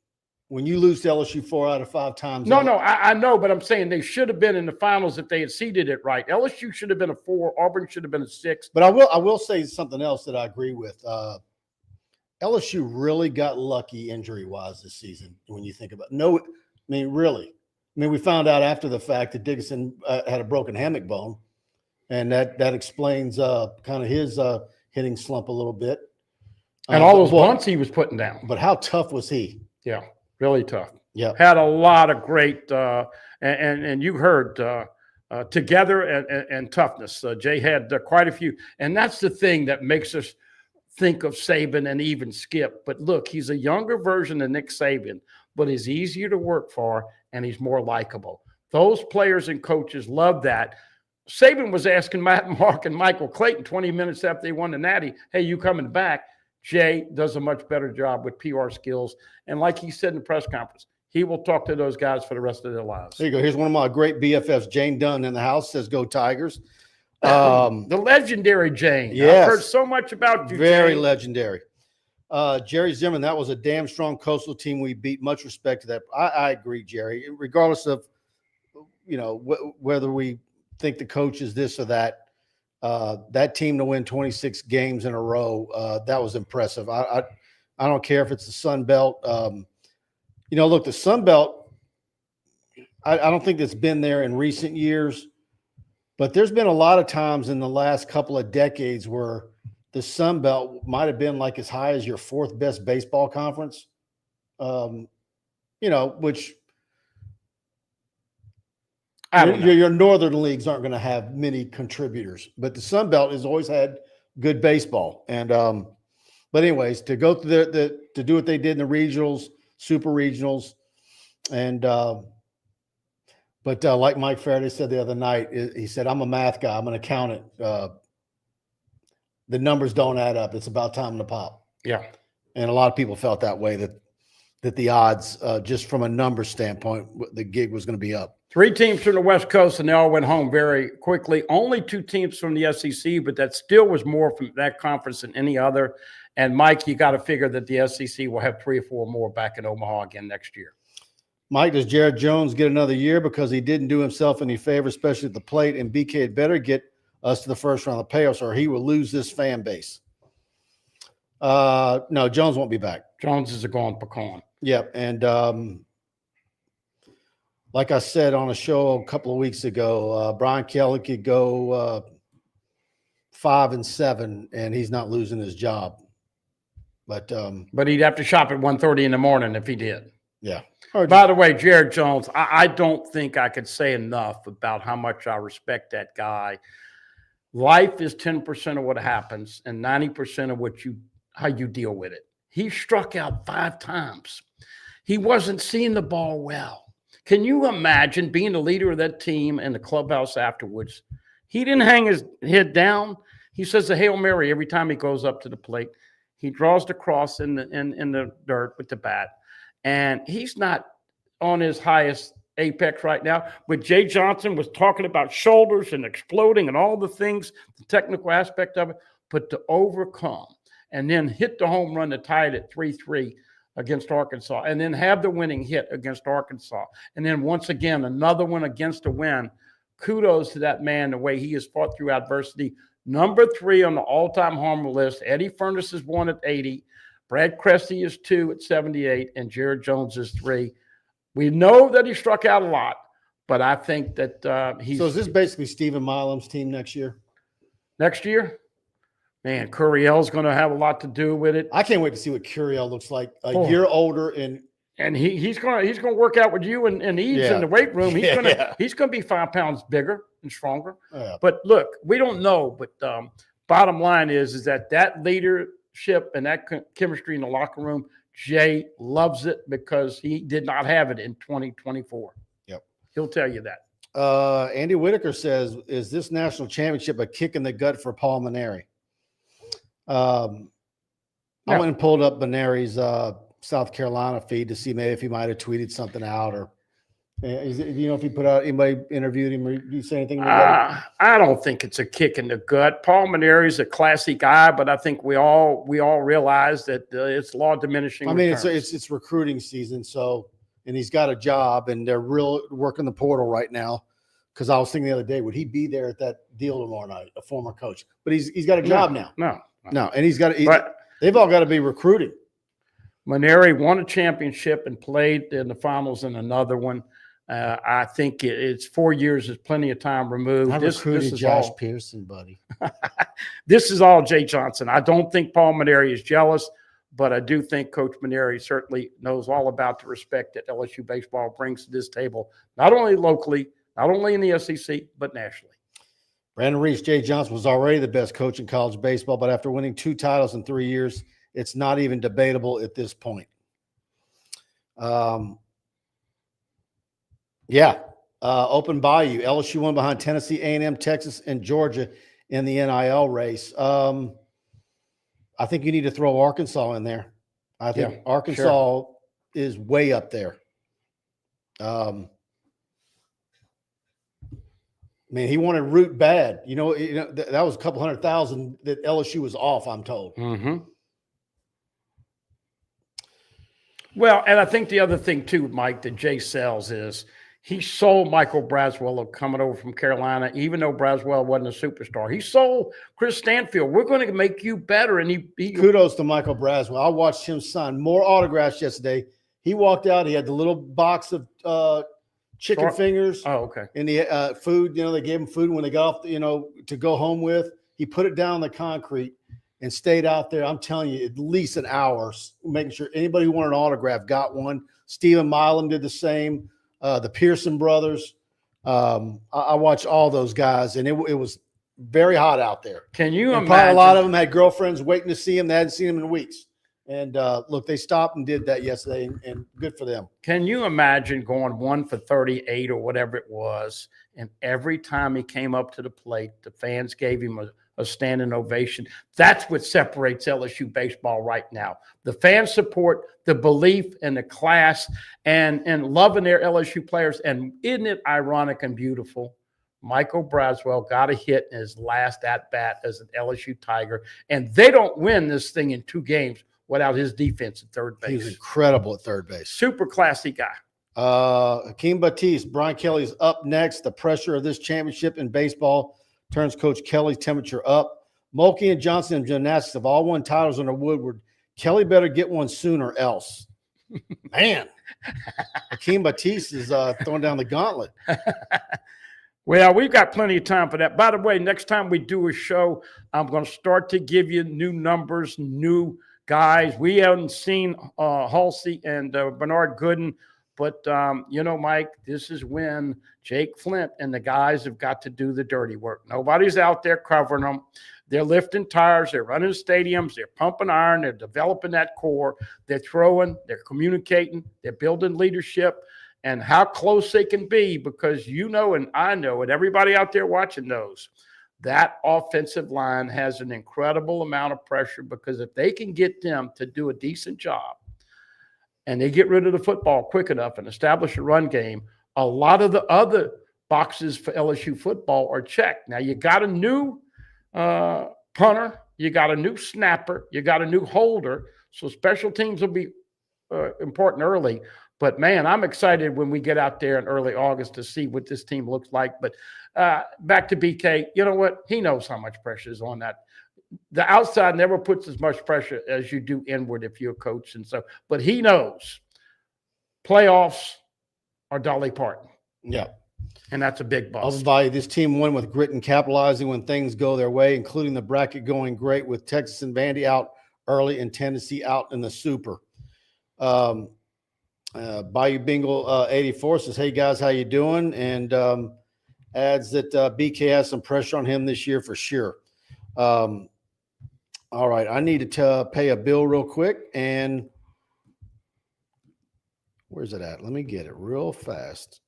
When you lose to LSU 4 out of 5 times. No, I know, but I'm saying they should have been in the finals if they had seeded it right. LSU should have been a 4. Auburn should have been a 6. But I will say something else that I agree with. LSU really got lucky injury-wise this season when you think about it. No, I mean, really. I mean, we found out after the fact that Dickinson had a broken hammock bone, and that explains kind of his hitting slump a little bit. And all those bunts he was putting down. But how tough was he? Yeah, really tough. Yeah. Had a lot of great and you heard together and toughness. Jay had quite a few. And that's the thing that makes us think of Saban and even Skip. But look, he's a younger version of Nick Saban, but he's easier to work for and he's more likable. Those players and coaches love that. Saban was asking Matt Mark and Michael Clayton 20 minutes after they won the Natty, hey, you coming back? Jay does a much better job with PR skills. And like he said in the press conference, he will talk to those guys for the rest of their lives. There you go. Here's one of my great BFFs, Jane Dunn in the house, says go Tigers. The legendary Jane. Yes. I've heard so much about you, Very Jane. Legendary. Jerry Zimmerman, that was a damn strong Coastal team we beat. Much respect to that. I agree, Jerry. Regardless of, whether we think the coach is this or that, that team to win 26 games in a row, that was impressive. I don't care if it's the Sun Belt. Look, the Sun Belt, I don't think it's been there in recent years, but there's been a lot of times in the last couple of decades where the Sun Belt might have been like as high as your fourth best baseball conference, which your northern leagues aren't going to have many contributors, but the Sun Belt has always had good baseball. And but anyways, to go through to do what they did in the regionals, super regionals, and but like Mike Faraday said the other night, he said, I'm a math guy, I'm an accountant. The numbers don't add up. It's about time to pop. Yeah. And a lot of people felt that way, that the odds, just from a number standpoint, the gig was going to be up. 3 teams from the West Coast, and they all went home very quickly. Only 2 teams from the SEC, but that still was more from that conference than any other. And, Mike, you got to figure that the SEC will have 3 or 4 more back in Omaha again next year. Mike, does Jared Jones get another year because he didn't do himself any favor, especially at the plate, and BK had better get us to the first round of the playoffs or he will lose this fan base? No, Jones won't be back. Jones is a gone pecan. Yep. And like I said on a show a couple of weeks ago, Brian Kelly could go 5-7 and he's not losing his job. But he'd have to shop at 1:30 in the morning if he did. Yeah. By the way, Jared Jones, I don't think I could say enough about how much I respect that guy. Life is 10% of what happens and 90% of how you deal with it. He struck out 5 times. He wasn't seeing the ball well. Can you imagine being the leader of that team in the clubhouse afterwards? He didn't hang his head down. He says a Hail Mary every time he goes up to the plate. He draws the cross in the dirt with the bat. And he's not on his highest apex right now. But Jay Johnson was talking about shoulders and exploding and all the things, the technical aspect of it. But to overcome and then hit the home run to tie it at 3-3 against Arkansas, and then have the winning hit against Arkansas, and then once again another one against a win. Kudos to that man, the way he has fought through adversity. Number 3 on the all-time homer list. Eddie Furnace is 1 at 80. Brad Cresty is 2 at 78, and Jared Jones is 3. We know that he struck out a lot, but I think that he's. So is this basically Stephen Milam's team next year? Next year? Man, Curiel's going to have a lot to do with it. I can't wait to see what Curiel looks like a year older and he's going to work out with you and Eves in the weight room. He's going to be 5 pounds bigger and stronger. Yeah. But look, we don't know. But bottom line is that leadership and that chemistry in the locker room, Jay loves it because he did not have it in 2024. Yep, he'll tell you that. Andy Whitaker says, "Is this national championship a kick in the gut for Paul Maneri?" I went and pulled up Maneri's South Carolina feed to see maybe if he might have tweeted something out, or if he put out, anybody interviewed him, or did you say anything? I don't think it's a kick in the gut. Paul Maneri's a classy guy, but I think we all realize that it's law of diminishing returns. It's recruiting season, so, and he's got a job, and they're working the portal right now. Because I was thinking the other day, would he be there at that deal tomorrow night? A former coach, but he's got a job now. No, and he's got. They've all got to be recruiting. Maneri won a championship and played in the finals in another one. I think it's 4 years is plenty of time removed. I recruited is Josh all, Pearson, buddy. This is all Jay Johnson. I don't think Paul Maneri is jealous, but I do think Coach Maneri certainly knows all about the respect that LSU baseball brings to this table, not only locally, not only in the SEC, but nationally. Brandon Reese, Jay Johnson was already the best coach in college baseball, but after winning 2 titles in 3 years, it's not even debatable at this point. Open Bayou. LSU won behind Tennessee, A&M, Texas, and Georgia in the NIL race. I think you need to throw Arkansas in there. I think Arkansas is way up there. Man, he wanted Root bad. You know that was a couple 100,000 that LSU was off, I'm told. Mm-hmm. Well, and I think the other thing too, Mike, that Jay sells is he sold Michael Braswell coming over from Carolina, even though Braswell wasn't a superstar. He sold Chris Stanfield. We're going to make you better. And he kudos to Michael Braswell. I watched him sign more autographs yesterday. He walked out. He had the little box of chicken fingers. Oh, okay. And the food, they gave him food when they got off, to go home with. He put it down on the concrete and stayed out there. I'm telling you, at least an hour, making sure anybody who wanted an autograph got one. Stephen Milam did the same. The Pearson brothers. I watched all those guys, and it was very hot out there. Can you imagine? Probably a lot of them had girlfriends waiting to see him. They hadn't seen him in weeks. And look, they stopped and did that yesterday, and good for them. Can you imagine going 1 for 38 or whatever it was, and every time he came up to the plate, the fans gave him a standing ovation? That's what separates LSU baseball right now. The fan support, the belief and the class, and loving their LSU players. And isn't it ironic and beautiful? Michael Braswell got a hit in his last at-bat as an LSU Tiger, and they don't win this thing in 2 games without his defense at third base. He was incredible at third base. Super classy guy. Hakeem Batiste, Brian Kelly's up next. The pressure of this championship in baseball turns Coach Kelly's temperature up. Mulkey and Johnson in gymnastics have all won titles under Woodward. Kelly better get one sooner else. Man, Hakeem Batiste is throwing down the gauntlet. Well, we've got plenty of time for that. By the way, next time we do a show, I'm going to start to give you new numbers, new guys. We haven't seen Halsey and Bernard Gooden, but, Mike, this is when Jake Flint and the guys have got to do the dirty work. Nobody's out there covering them. They're lifting tires. They're running stadiums. They're pumping iron. They're developing that core. They're throwing. They're communicating. They're building leadership and how close they can be, because and I know, and everybody out there watching knows, that offensive line has an incredible amount of pressure, because if they can get them to do a decent job and they get rid of the football quick enough and establish a run game, a lot of the other boxes for LSU football are checked. Now, you got a new punter, you got a new snapper, you got a new holder, so special teams will be important early. But, man, I'm excited when we get out there in early August to see what this team looks like. But back to BK, you know what? He knows how much pressure is on that. The outside never puts as much pressure as you do inward if you're a coach. And so, but he knows playoffs are Dolly Parton. Yeah. And that's a big bust. This team won with grit and capitalizing when things go their way, including the bracket going great with Texas and Vandy out early and Tennessee out in the Super. Bayou Bingle 84 says, "Hey guys, how you doing?" And adds that BK has some pressure on him this year for sure. All right, I need to pay a bill real quick, and where's it at? Let me get it real fast.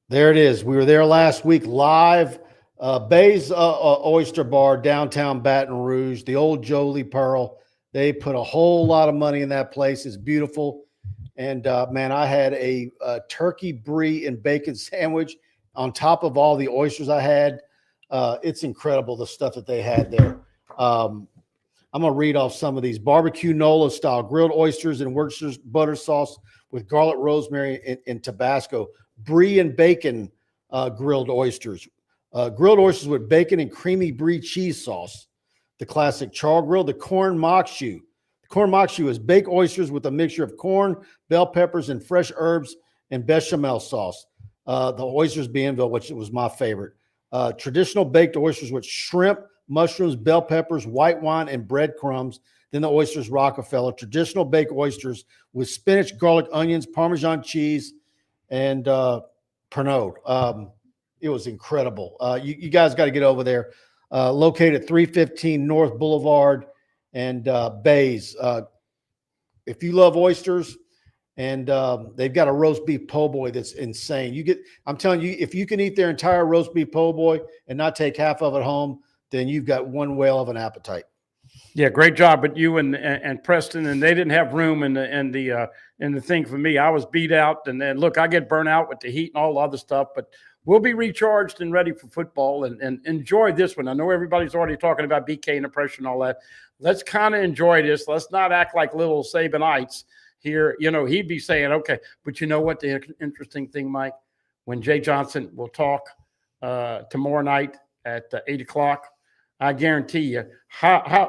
There it is. We were there last week live. Bayou Oyster Bar, downtown Baton Rouge, the old Jolie Pearl. They put a whole lot of money in that place. It's beautiful. And, man, I had a turkey brie and bacon sandwich on top of all the oysters I had. It's incredible, the stuff that they had there. I'm going to read off some of these. Barbecue Nola style, grilled oysters and Worcestershire butter sauce with garlic, rosemary, and Tabasco. Brie and bacon grilled oysters. Grilled oysters with bacon and creamy brie cheese sauce. The classic char grill. The corn mokshu. The corn mokshu is baked oysters with a mixture of corn, bell peppers, and fresh herbs and bechamel sauce. The oysters Bienville, which was my favorite. Traditional baked oysters with shrimp, mushrooms, bell peppers, white wine, and breadcrumbs. Then the oysters Rockefeller. Traditional baked oysters with spinach, garlic, onions, Parmesan cheese, and Pernod. It was incredible. You guys got to get over there. Located at 315 North Boulevard and Bays. If you love oysters, and they've got a roast beef po' boy that's insane. I'm telling you, if you can eat their entire roast beef po' boy and not take half of it home, then you've got one whale of an appetite. Yeah, great job at you and Preston, and they didn't have room in the thing for me. I was beat out, and then look, I get burnt out with the heat and all the other stuff, but we'll be recharged and ready for football and enjoy this one. I know everybody's already talking about BK and the pressure and all that. Let's kind of enjoy this. Let's not act like little Sabanites here. You know, he'd be saying, okay, but you know what the interesting thing, Mike, when Jay Johnson will talk tomorrow night at 8 o'clock, I guarantee you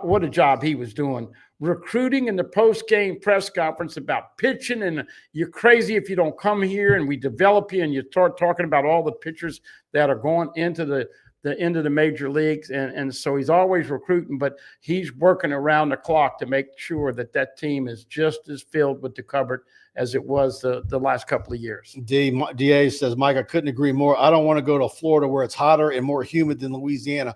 what a job he was doing. Recruiting in the post-game press conference about pitching, and you're crazy if you don't come here, and we develop you and you start talking about all the pitchers that are going into the end of the major leagues. And so he's always recruiting, but he's working around the clock to make sure that team is just as filled with the cupboard as it was the last couple of years. DA says, Mike, I couldn't agree more. I don't want to go to Florida where it's hotter and more humid than Louisiana.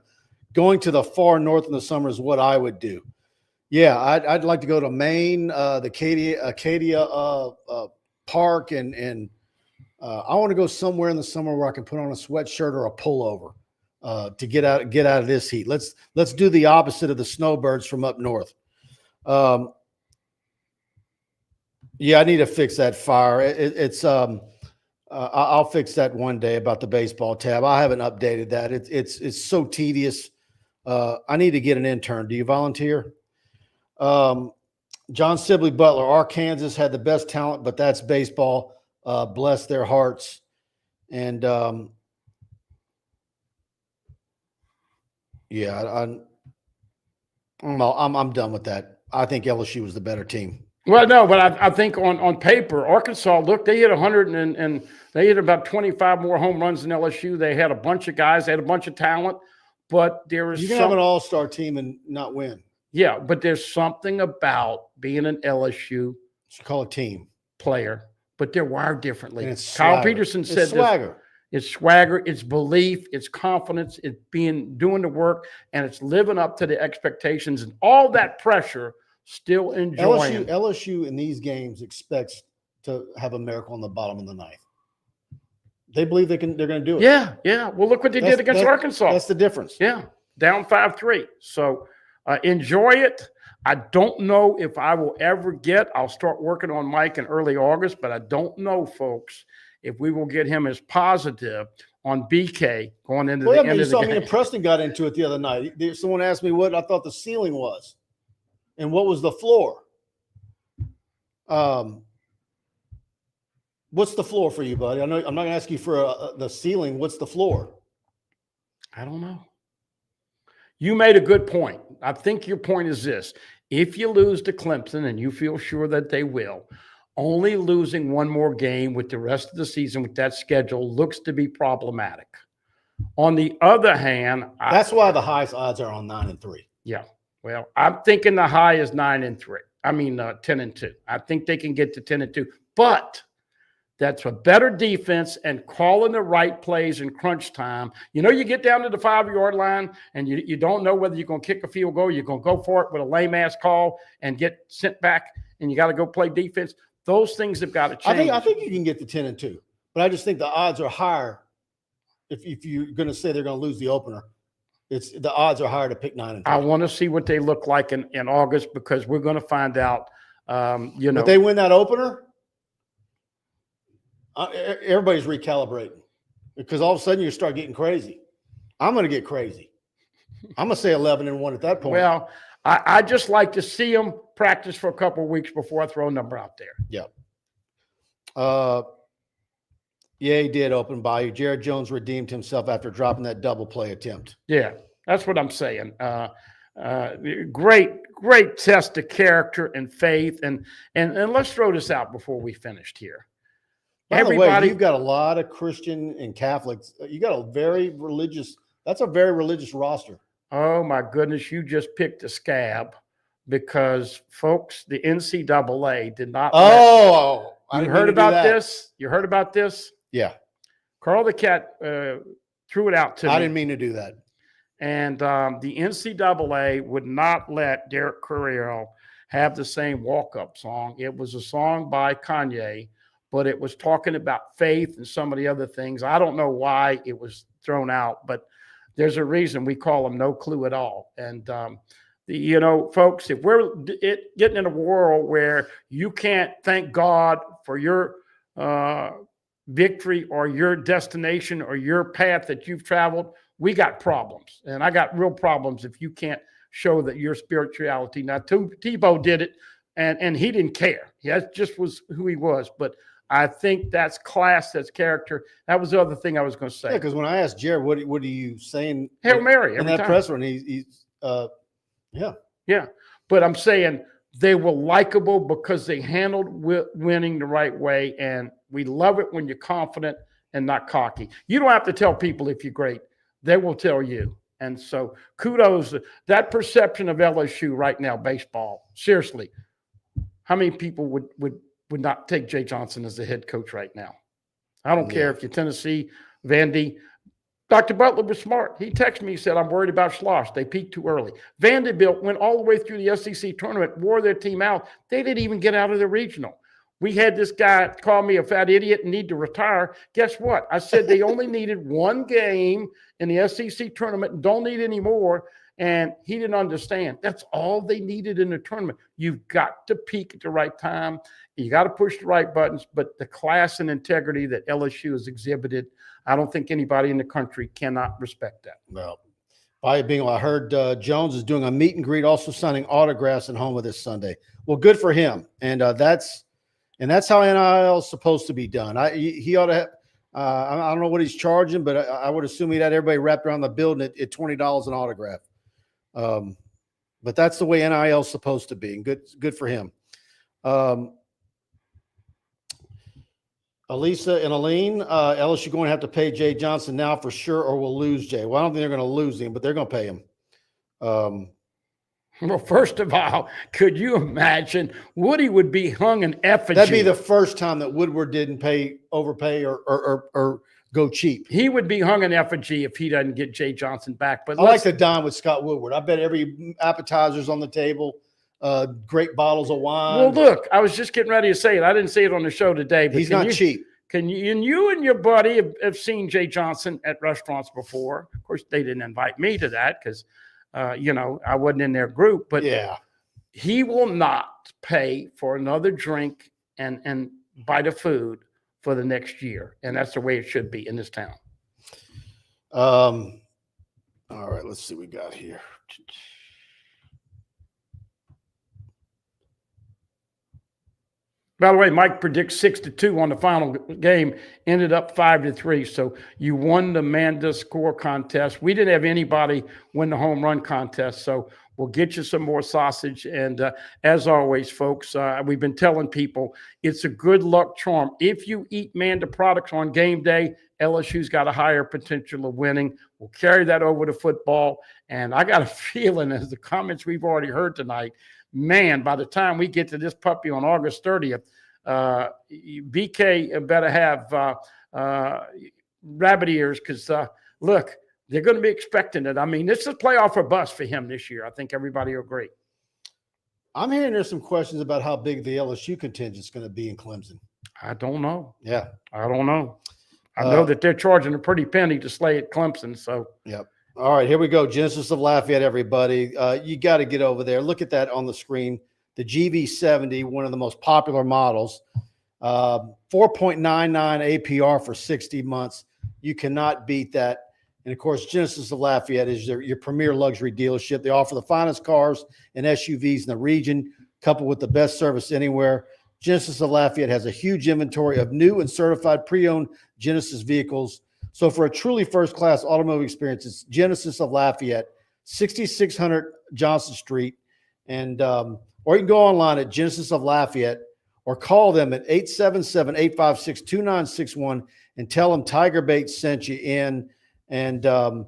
Going to the far north in the summer is what I would do. Yeah, I'd like to go to Maine, the Acadia Park, and I want to go somewhere in the summer where I can put on a sweatshirt or a pullover to get out of this heat. Let's do the opposite of the snowbirds from up north. Yeah, I need to fix that fire. I'll fix that one day about the baseball tab. I haven't updated that. It's so tedious. I need to get an intern. Do you volunteer? John Sibley Butler, Arkansas had the best talent, but that's baseball. Bless their hearts. And yeah, I'm done with that. I think LSU was the better team. Well, no, but I think on paper, Arkansas, look, they hit 100 and they hit about 25 more home runs than LSU. They had a bunch of guys, they had a bunch of talent, but there was you can have an all-star team and not win. Yeah, but there's something about being an LSU team player, but they're wired differently. Kyle Peterson said swagger. It's swagger, it's belief, it's confidence, it's doing the work, and it's living up to the expectations and all that pressure. Still enjoying. LSU in these games expects to have a miracle in the bottom of the ninth. They believe they're going to do it. Yeah. Well, look what they did against Arkansas. That's the difference. Yeah, down 5-3. So enjoy it. I don't know if I will ever I'll start working on Mike in early August, but I don't know, folks, if we will get him as positive on BK going into the end of the game. You saw me and Preston got into it the other night. Someone asked me what I thought the ceiling was. And what was the floor? What's the floor for you, buddy? I know I'm not going to ask you for the ceiling. What's the floor? I don't know. You made a good point. I think your point is this. If you lose to Clemson, and you feel sure that they will, only losing one more game with the rest of the season with that schedule looks to be problematic. On the other hand, that's why the highest odds are on 9-3. Yeah. Well, I'm thinking the high is 9-3. I mean, 10-2. I think they can get to 10-2, but that's a better defense and calling the right plays in crunch time. You know, you get down to the 5-yard line and you don't know whether you're going to kick a field goal. You're going to go for it with a lame ass call and get sent back, and you got to go play defense. Those things have got to change. I think you can get to 10-2, but I just think the odds are higher if you're going to say they're going to lose the opener. The odds are higher to pick 9-3. I want to see what they look like in August, because we're going to find out. If they win that opener, everybody's recalibrating, because all of a sudden you start getting crazy. I'm going to get crazy. I'm going to say 11-1 at that point. Well, I just like to see them practice for a couple of weeks before I throw a number out there. Yeah. Yeah, he did open Bayou. Jared Jones redeemed himself after dropping that double play attempt. Yeah, that's what I'm saying. Great test of character and faith. And let's throw this out before we finished here. By the way, you've got a lot of Christian and Catholics. You got a very religious. That's a very religious roster. Oh my goodness, you just picked a scab because, folks, the NCAA did not. You heard about this? You heard about this? Yeah. Carl the Cat threw it out to me. I didn't mean to do that. And the NCAA would not let Derek Carrero have the same walk-up song. It was a song by Kanye, but it was talking about faith and some of the other things. I don't know why it was thrown out, but there's a reason we call them No Clue at All. And, folks, if we're getting in a world where you can't thank God for your victory or your destination or your path that you've traveled, we got problems. And I got real problems if you can't show that your spirituality. Now, Tebow did it, and he didn't care. That just was who he was. But I think that's class, that's character. That was the other thing I was going to say. Yeah, because when I asked Jared, what are you saying? Hail Mary. In that time. press run, he's yeah. Yeah. But I'm saying they were likable because they handled winning the right way. And we love it when you're confident and not cocky. You don't have to tell people if you're great. They will tell you. And so kudos. That perception of LSU right now, baseball, seriously, how many people would not take Jay Johnson as the head coach right now? I don't care if you're Tennessee, Vandy. Dr. Butler was smart. He texted me, he said, I'm worried about Schloss. They peaked too early. Vanderbilt went all the way through the SEC tournament, wore their team out. They didn't even get out of the regional. We had this guy call me a fat idiot and need to retire. Guess what? I said they only needed one game in the SEC tournament and don't need any more. And he didn't understand. That's all they needed in the tournament. You've got to peak at the right time. You got to push the right buttons. But the class and integrity that LSU has exhibited, I don't think anybody in the country cannot respect that. Well, I heard Jones is doing a meet and greet, also signing autographs at home with this Sunday. Well, good for him. And that's how NIL is supposed to be done. He ought to have, I don't know what he's charging, but I would assume he'd had everybody wrapped around the building at $20 an autograph. But that's the way NIL is supposed to be, and good for him. Elisa and Aline, LSU going to have to pay Jay Johnson now for sure, or we'll lose Jay. Well, I don't think they're going to lose him, but they're going to pay him. Well, first of all, could you imagine Woody would be hung in effigy? That'd be the first time that Woodward didn't overpay or go cheap. He would be hung in effigy if he doesn't get Jay Johnson back. But I like to dine with Scott Woodward. I bet every appetizer's on the table. Great bottles of wine. Well, look, I was just getting ready to say it. I didn't say it on the show today. But he's not cheap. You and your buddy have seen Jay Johnson at restaurants before. Of course, they didn't invite me to that because, I wasn't in their group. But yeah, he will not pay for another drink and bite of food for the next year. And that's the way it should be in this town. All right, let's see what we got here. By the way, Mike predicts 6-2 on the final game, ended up 5-3. So you won the Manda score contest. We didn't have anybody win the home run contest. So we'll get you some more sausage. And as always, folks, we've been telling people it's a good luck charm. If you eat Manda products on game day, LSU's got a higher potential of winning. We'll carry that over to football. And I got a feeling, as the comments we've already heard tonight, man, by the time we get to this puppy on August 30th, BK better have rabbit ears because, look, they're going to be expecting it. I mean, this is playoff or bust for him this year. I think everybody will agree. I'm hearing there's some questions about how big the LSU contingent is going to be in Clemson. I don't know. Yeah. I don't know. I know that they're charging a pretty penny to slay at Clemson. So, yep. All right, here we go. Genesis of Lafayette, everybody. You got to get over there. Look at that on the screen. The GV70, one of the most popular models. 4.99 APR for 60 months. You cannot beat that. And, of course, Genesis of Lafayette is your premier luxury dealership. They offer the finest cars and SUVs in the region, coupled with the best service anywhere. Genesis of Lafayette has a huge inventory of new and certified pre-owned Genesis vehicles. So for a truly first-class automotive experience, it's Genesis of Lafayette, 6600 Johnson Street. And or you can go online at Genesis of Lafayette or call them at 877-856-2961 and tell them TigerBait sent you in. And Jaron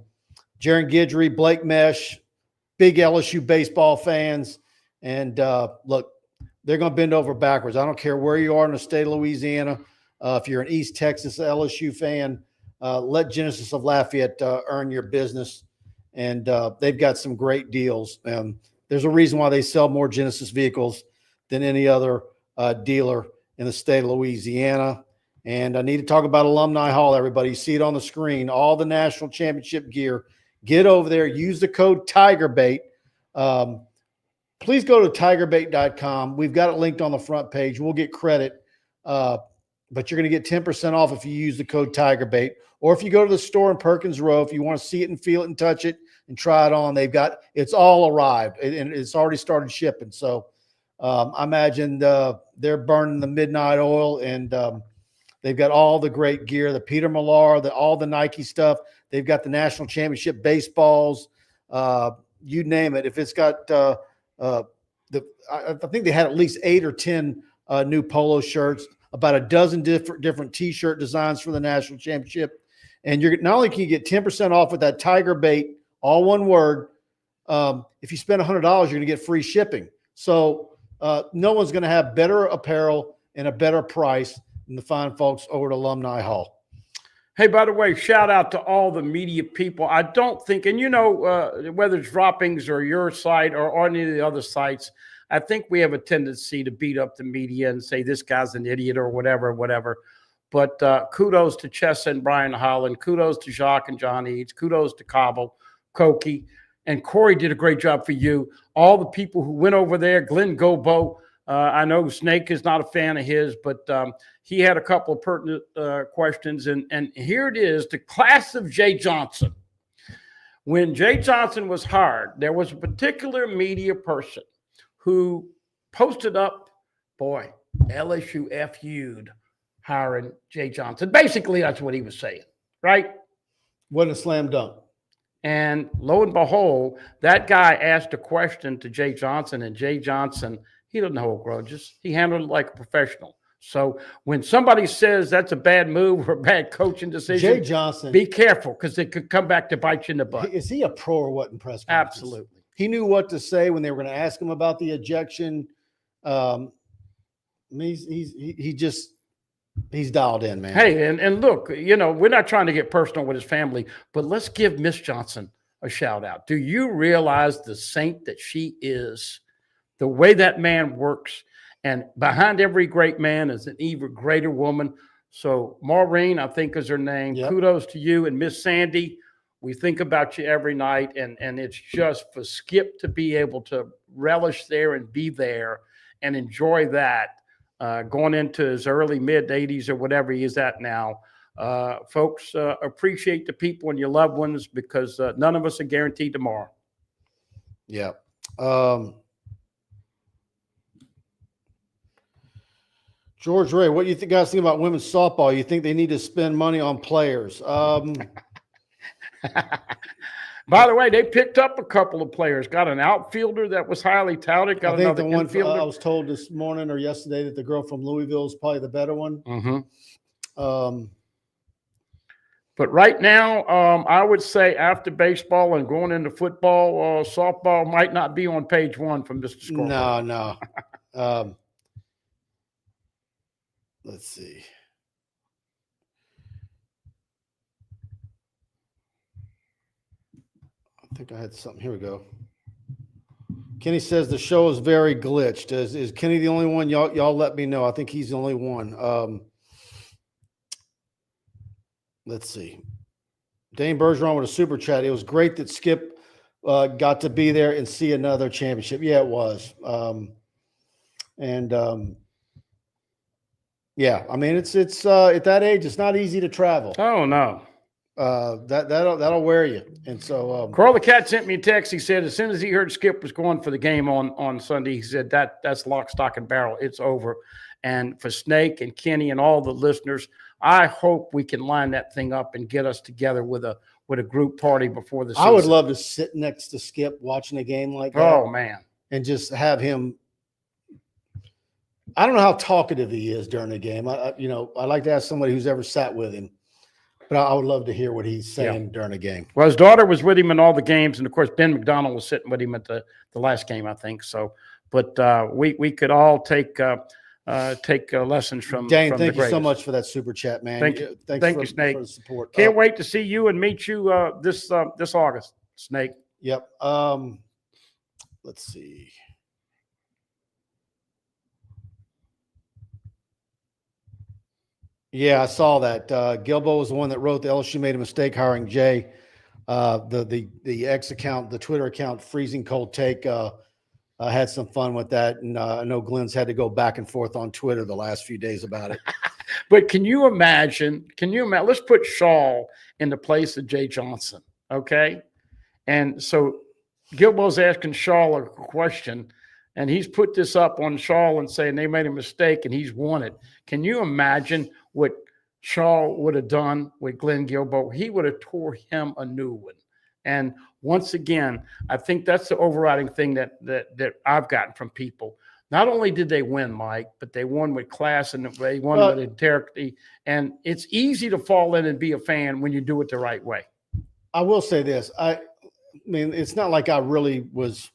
Guidry, Blake Mesh, big LSU baseball fans. And look, they're going to bend over backwards. I don't care where you are in the state of Louisiana. If you're an East Texas LSU fan, let Genesis of Lafayette earn your business. And they've got some great deals. There's a reason why they sell more Genesis vehicles than any other dealer in the state of Louisiana. And I need to talk about Alumni Hall, everybody. You see it on the screen, all the national championship gear. Get over there. Use the code TigerBait. Please go to TigerBait.com. We've got it linked on the front page. We'll get credit, but you're going to get 10% off if you use the code TigerBait. Or if you go to the store in Perkins Row, if you want to see it and feel it and touch it and try it on, it's all arrived and it's already started shipping. So I imagine they're burning the midnight oil, and they've got all the great gear, the Peter Millar, all the Nike stuff. They've got the national championship baseballs, you name it. If it's got I think they had at least 8 or 10 new polo shirts, about a dozen different T-shirt designs for the national championship. And you're not only can you get 10% off with that TigerBait, all one word. If you spend $100, you're going to get free shipping. So no one's going to have better apparel and a better price than the fine folks over at Alumni Hall. Hey, by the way, shout out to all the media people. I don't think, and whether it's Droppings or your site or any of the other sites, I think we have a tendency to beat up the media and say this guy's an idiot or whatever. But kudos to Chessa and Brian Holland. Kudos to Jacques and John Eads. Kudos to Cobble, Koki, and Corey did a great job for you. All the people who went over there, Glenn Gobo. I know Snake is not a fan of his, but he had a couple of pertinent questions. And here it is, the class of Jay Johnson. When Jay Johnson was hired, there was a particular media person who posted up, boy, LSU FU'd hiring Jay Johnson. Basically, that's what he was saying, right? What a slam dunk. And lo and behold, that guy asked a question to Jay Johnson, and Jay Johnson, he doesn't hold grudges. He handled it like a professional. So when somebody says that's a bad move or a bad coaching decision, Jay Johnson, be careful, because it could come back to bite you in the butt. Is he a pro or what in press conferences? Absolutely. He knew what to say when they were going to ask him about the ejection. He's dialed in, man. Hey, and look, we're not trying to get personal with his family, but let's give Miss Johnson a shout out. Do you realize the saint that she is? The way that man works, and behind every great man is an even greater woman. So Maureen, I think is her name. Yep. Kudos to you. And Miss Sandy, we think about you every night. And it's just for Skip to be able to relish there and be there and enjoy that going into his early mid-80s or whatever he is at now. Folks, appreciate the people and your loved ones, because none of us are guaranteed tomorrow. Yeah. George Ray, what do you guys think about women's softball? You think they need to spend money on players? By the way, they picked up a couple of players. Got an outfielder that was highly touted. Got another infielder. I was told this morning or yesterday that the girl from Louisville is probably the better one. Mm-hmm. But right now, I would say after baseball and going into football, softball might not be on page one from Mr. Scarborough. No. Let's see. I think I had something. Here we go. Kenny says the show is very glitched. Is Kenny the only one? Y'all let me know. I think he's the only one. Let's see. Dane Bergeron with a super chat. It was great that Skip got to be there and see another championship. Yeah, it was. Yeah, I mean, it's at that age, it's not easy to travel. Oh no. That'll wear you. And so Carl the Cat sent me a text. He said as soon as he heard Skip was going for the game on Sunday, he said that's lock, stock, and barrel. It's over. And for Snake and Kenny and all the listeners, I hope we can line that thing up and get us together with a group party before the season. I would love to sit next to Skip watching a game like that. Oh, man. And just have him. I don't know how talkative he is during the game. I'd like to ask somebody who's ever sat with him, but I would love to hear what he's saying during a game. Well, his daughter was with him in all the games, and of course, Ben McDonald was sitting with him at the last game, I think. So, but we could all take lessons from Dane, from thank the you so greatest. much for that super chat, man. Thank you. Thanks Thank for, you, Snake. for the support. Can't wait to see you and meet you this August, Snake. Yep. Let's see. Yeah, I saw that. Gilbo was the one that wrote the LSU made a mistake hiring Jay. The X account, the Twitter account, Freezing Cold Take, had some fun with that. And I know Glenn's had to go back and forth on Twitter the last few days about it. But can you imagine? Let's put Shaw in the place of Jay Johnson, okay? And so Gilbo's asking Shaw a question, and he's put this up on Shaw and saying they made a mistake and he's won it. Can you imagine what Shaw would have done with Glenn Gilbo? He would have tore him a new one. And once again, I think that's the overriding thing that I've gotten from people. Not only did they win, Mike, but they won with class and they won with integrity. And it's easy to fall in and be a fan when you do it the right way. I will say this. I mean, it's not like I really was.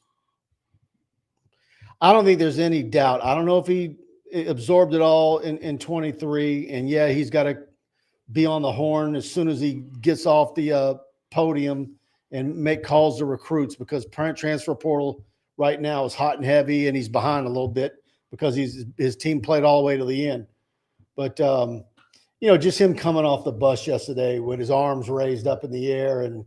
I don't think there's any doubt. I don't know if he absorbed it all in 23. And yeah, he's got to be on the horn as soon as he gets off the podium and make calls to recruits, because transfer portal right now is hot and heavy, and he's behind a little bit because his team played all the way to the end. But, just him coming off the bus yesterday with his arms raised up in the air, and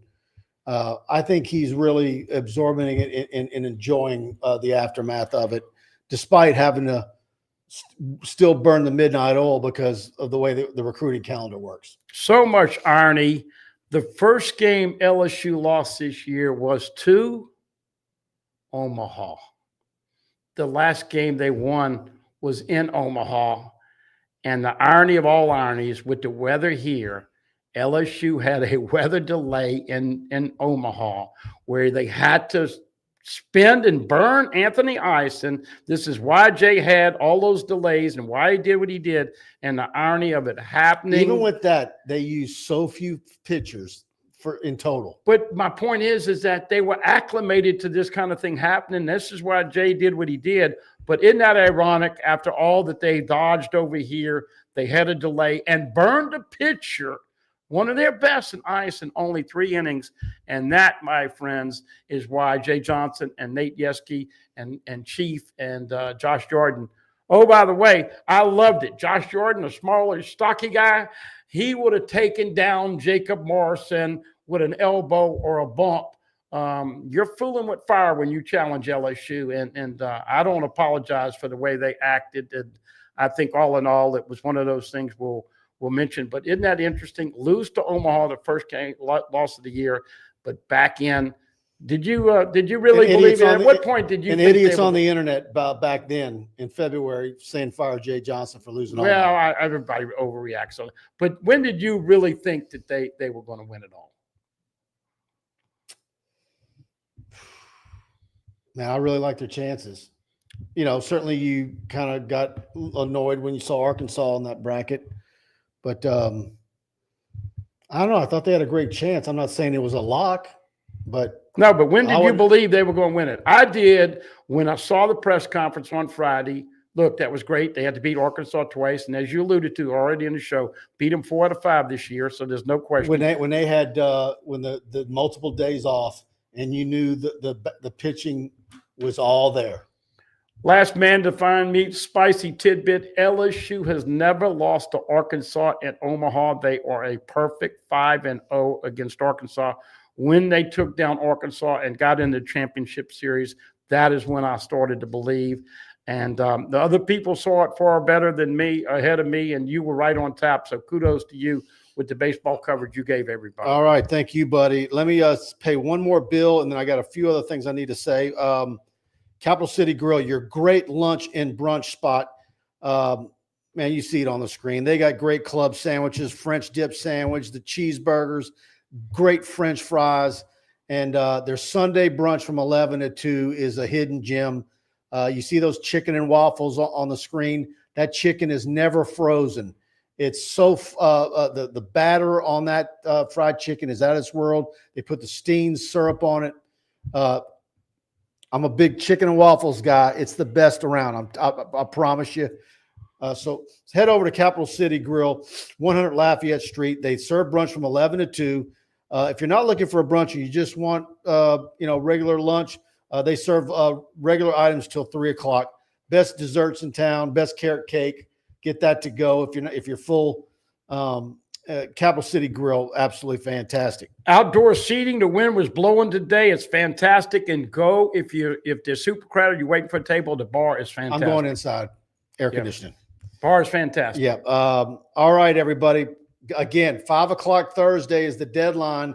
I think he's really absorbing it and enjoying the aftermath of it, despite having to still burn the midnight oil because of the way the recruiting calendar works. So much irony. The first game LSU lost this year was to Omaha. The last game they won was in Omaha. And the irony of all ironies, with the weather here, LSU had a weather delay in Omaha where they had to spend and burn Anthony Ice. And this is why Jay had all those delays and why he did what he did. And the irony of it happening. Even with that, they used so few pitchers in total. But my point is that they were acclimated to this kind of thing happening. This is why Jay did what he did. But isn't that ironic? After all that they dodged over here, they had a delay and burned a pitcher, one of their best in Ice, in only 3 innings. And that, my friends, is why Jay Johnson and Nate Yeske and Chief and Josh Jordan. Oh, by the way, I loved it. Josh Jordan, a smaller, stocky guy, he would have taken down Jacob Morrison with an elbow or a bump. You're fooling with fire when you challenge LSU. And I don't apologize for the way they acted. And I think all in all, it was one of those things we'll mention. But isn't that interesting? Lose to Omaha, the first game, loss of the year, but back in. Did you really believe it? At what point did you think idiots on the internet back then in February saying fire Jay Johnson for losing? Well, everybody overreacts. But when did you really think that they were going to win it all? Man, I really like their chances. Certainly you kind of got annoyed when you saw Arkansas in that bracket. But I don't know. I thought they had a great chance. I'm not saying it was a lock, but no. But when did you believe they were going to win it? I did when I saw the press conference on Friday. Look, that was great. They had to beat Arkansas twice, and as you alluded to already in the show, beat them 4 out of 5 this year. So there's no question. When they had the multiple days off, and you knew the pitching was all there. Last man to find me, spicy tidbit. LSU has never lost to Arkansas at Omaha. They are a perfect 5-0 against Arkansas. When they took down Arkansas and got into the championship series, that is when I started to believe. And the other people saw it far better than me, ahead of me, and you were right on tap. So kudos to you with the baseball coverage you gave everybody. All right. Thank you, buddy. Let me pay one more bill, and then I got a few other things I need to say. Capital City Grill, your great lunch and brunch spot. man, you see it on the screen. They got great club sandwiches, French dip sandwich, the cheeseburgers, great French fries. And their Sunday brunch from 11 to 2 is a hidden gem. You see those chicken and waffles on the screen. That chicken is never frozen. It's so the batter on that fried chicken is out of this world. They put the Steen syrup on it. I'm a big chicken and waffles guy. It's the best around. I promise you. So head over to Capital City Grill, 100 Lafayette Street. They serve brunch from 11 to 2. If you're not looking for a brunch and you just want regular lunch, they serve regular items till 3 o'clock. Best desserts in town, best carrot cake. Get that to go if you're full. Capital City Grill, absolutely fantastic. Outdoor seating. The wind was blowing today. It's fantastic. And go if they're super crowded, you're waiting for a table. The bar is fantastic. I'm going inside. Air conditioning. Bar is fantastic. Yeah. All right, everybody. Again, 5 o'clock Thursday is the deadline.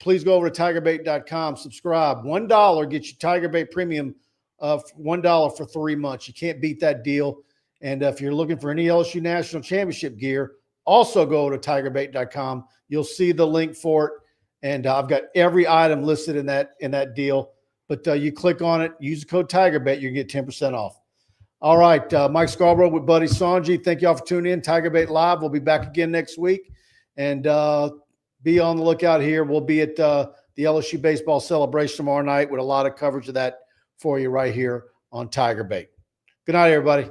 Please go over to TigerBait.com. Subscribe. $1 gets you TigerBait Premium. $1 for 3 months. You can't beat that deal. And if you're looking for any LSU National Championship gear, also go to TigerBait.com. You'll see the link for it. And I've got every item listed in that deal. But you click on it, use the code TigerBait, you get 10% off. All right, Mike Scarborough with Buddy Songy. Thank you all for tuning in. TigerBait Live. We'll be back again next week. And be on the lookout here. We'll be at the LSU baseball celebration tomorrow night with a lot of coverage of that for you right here on TigerBait. Good night, everybody.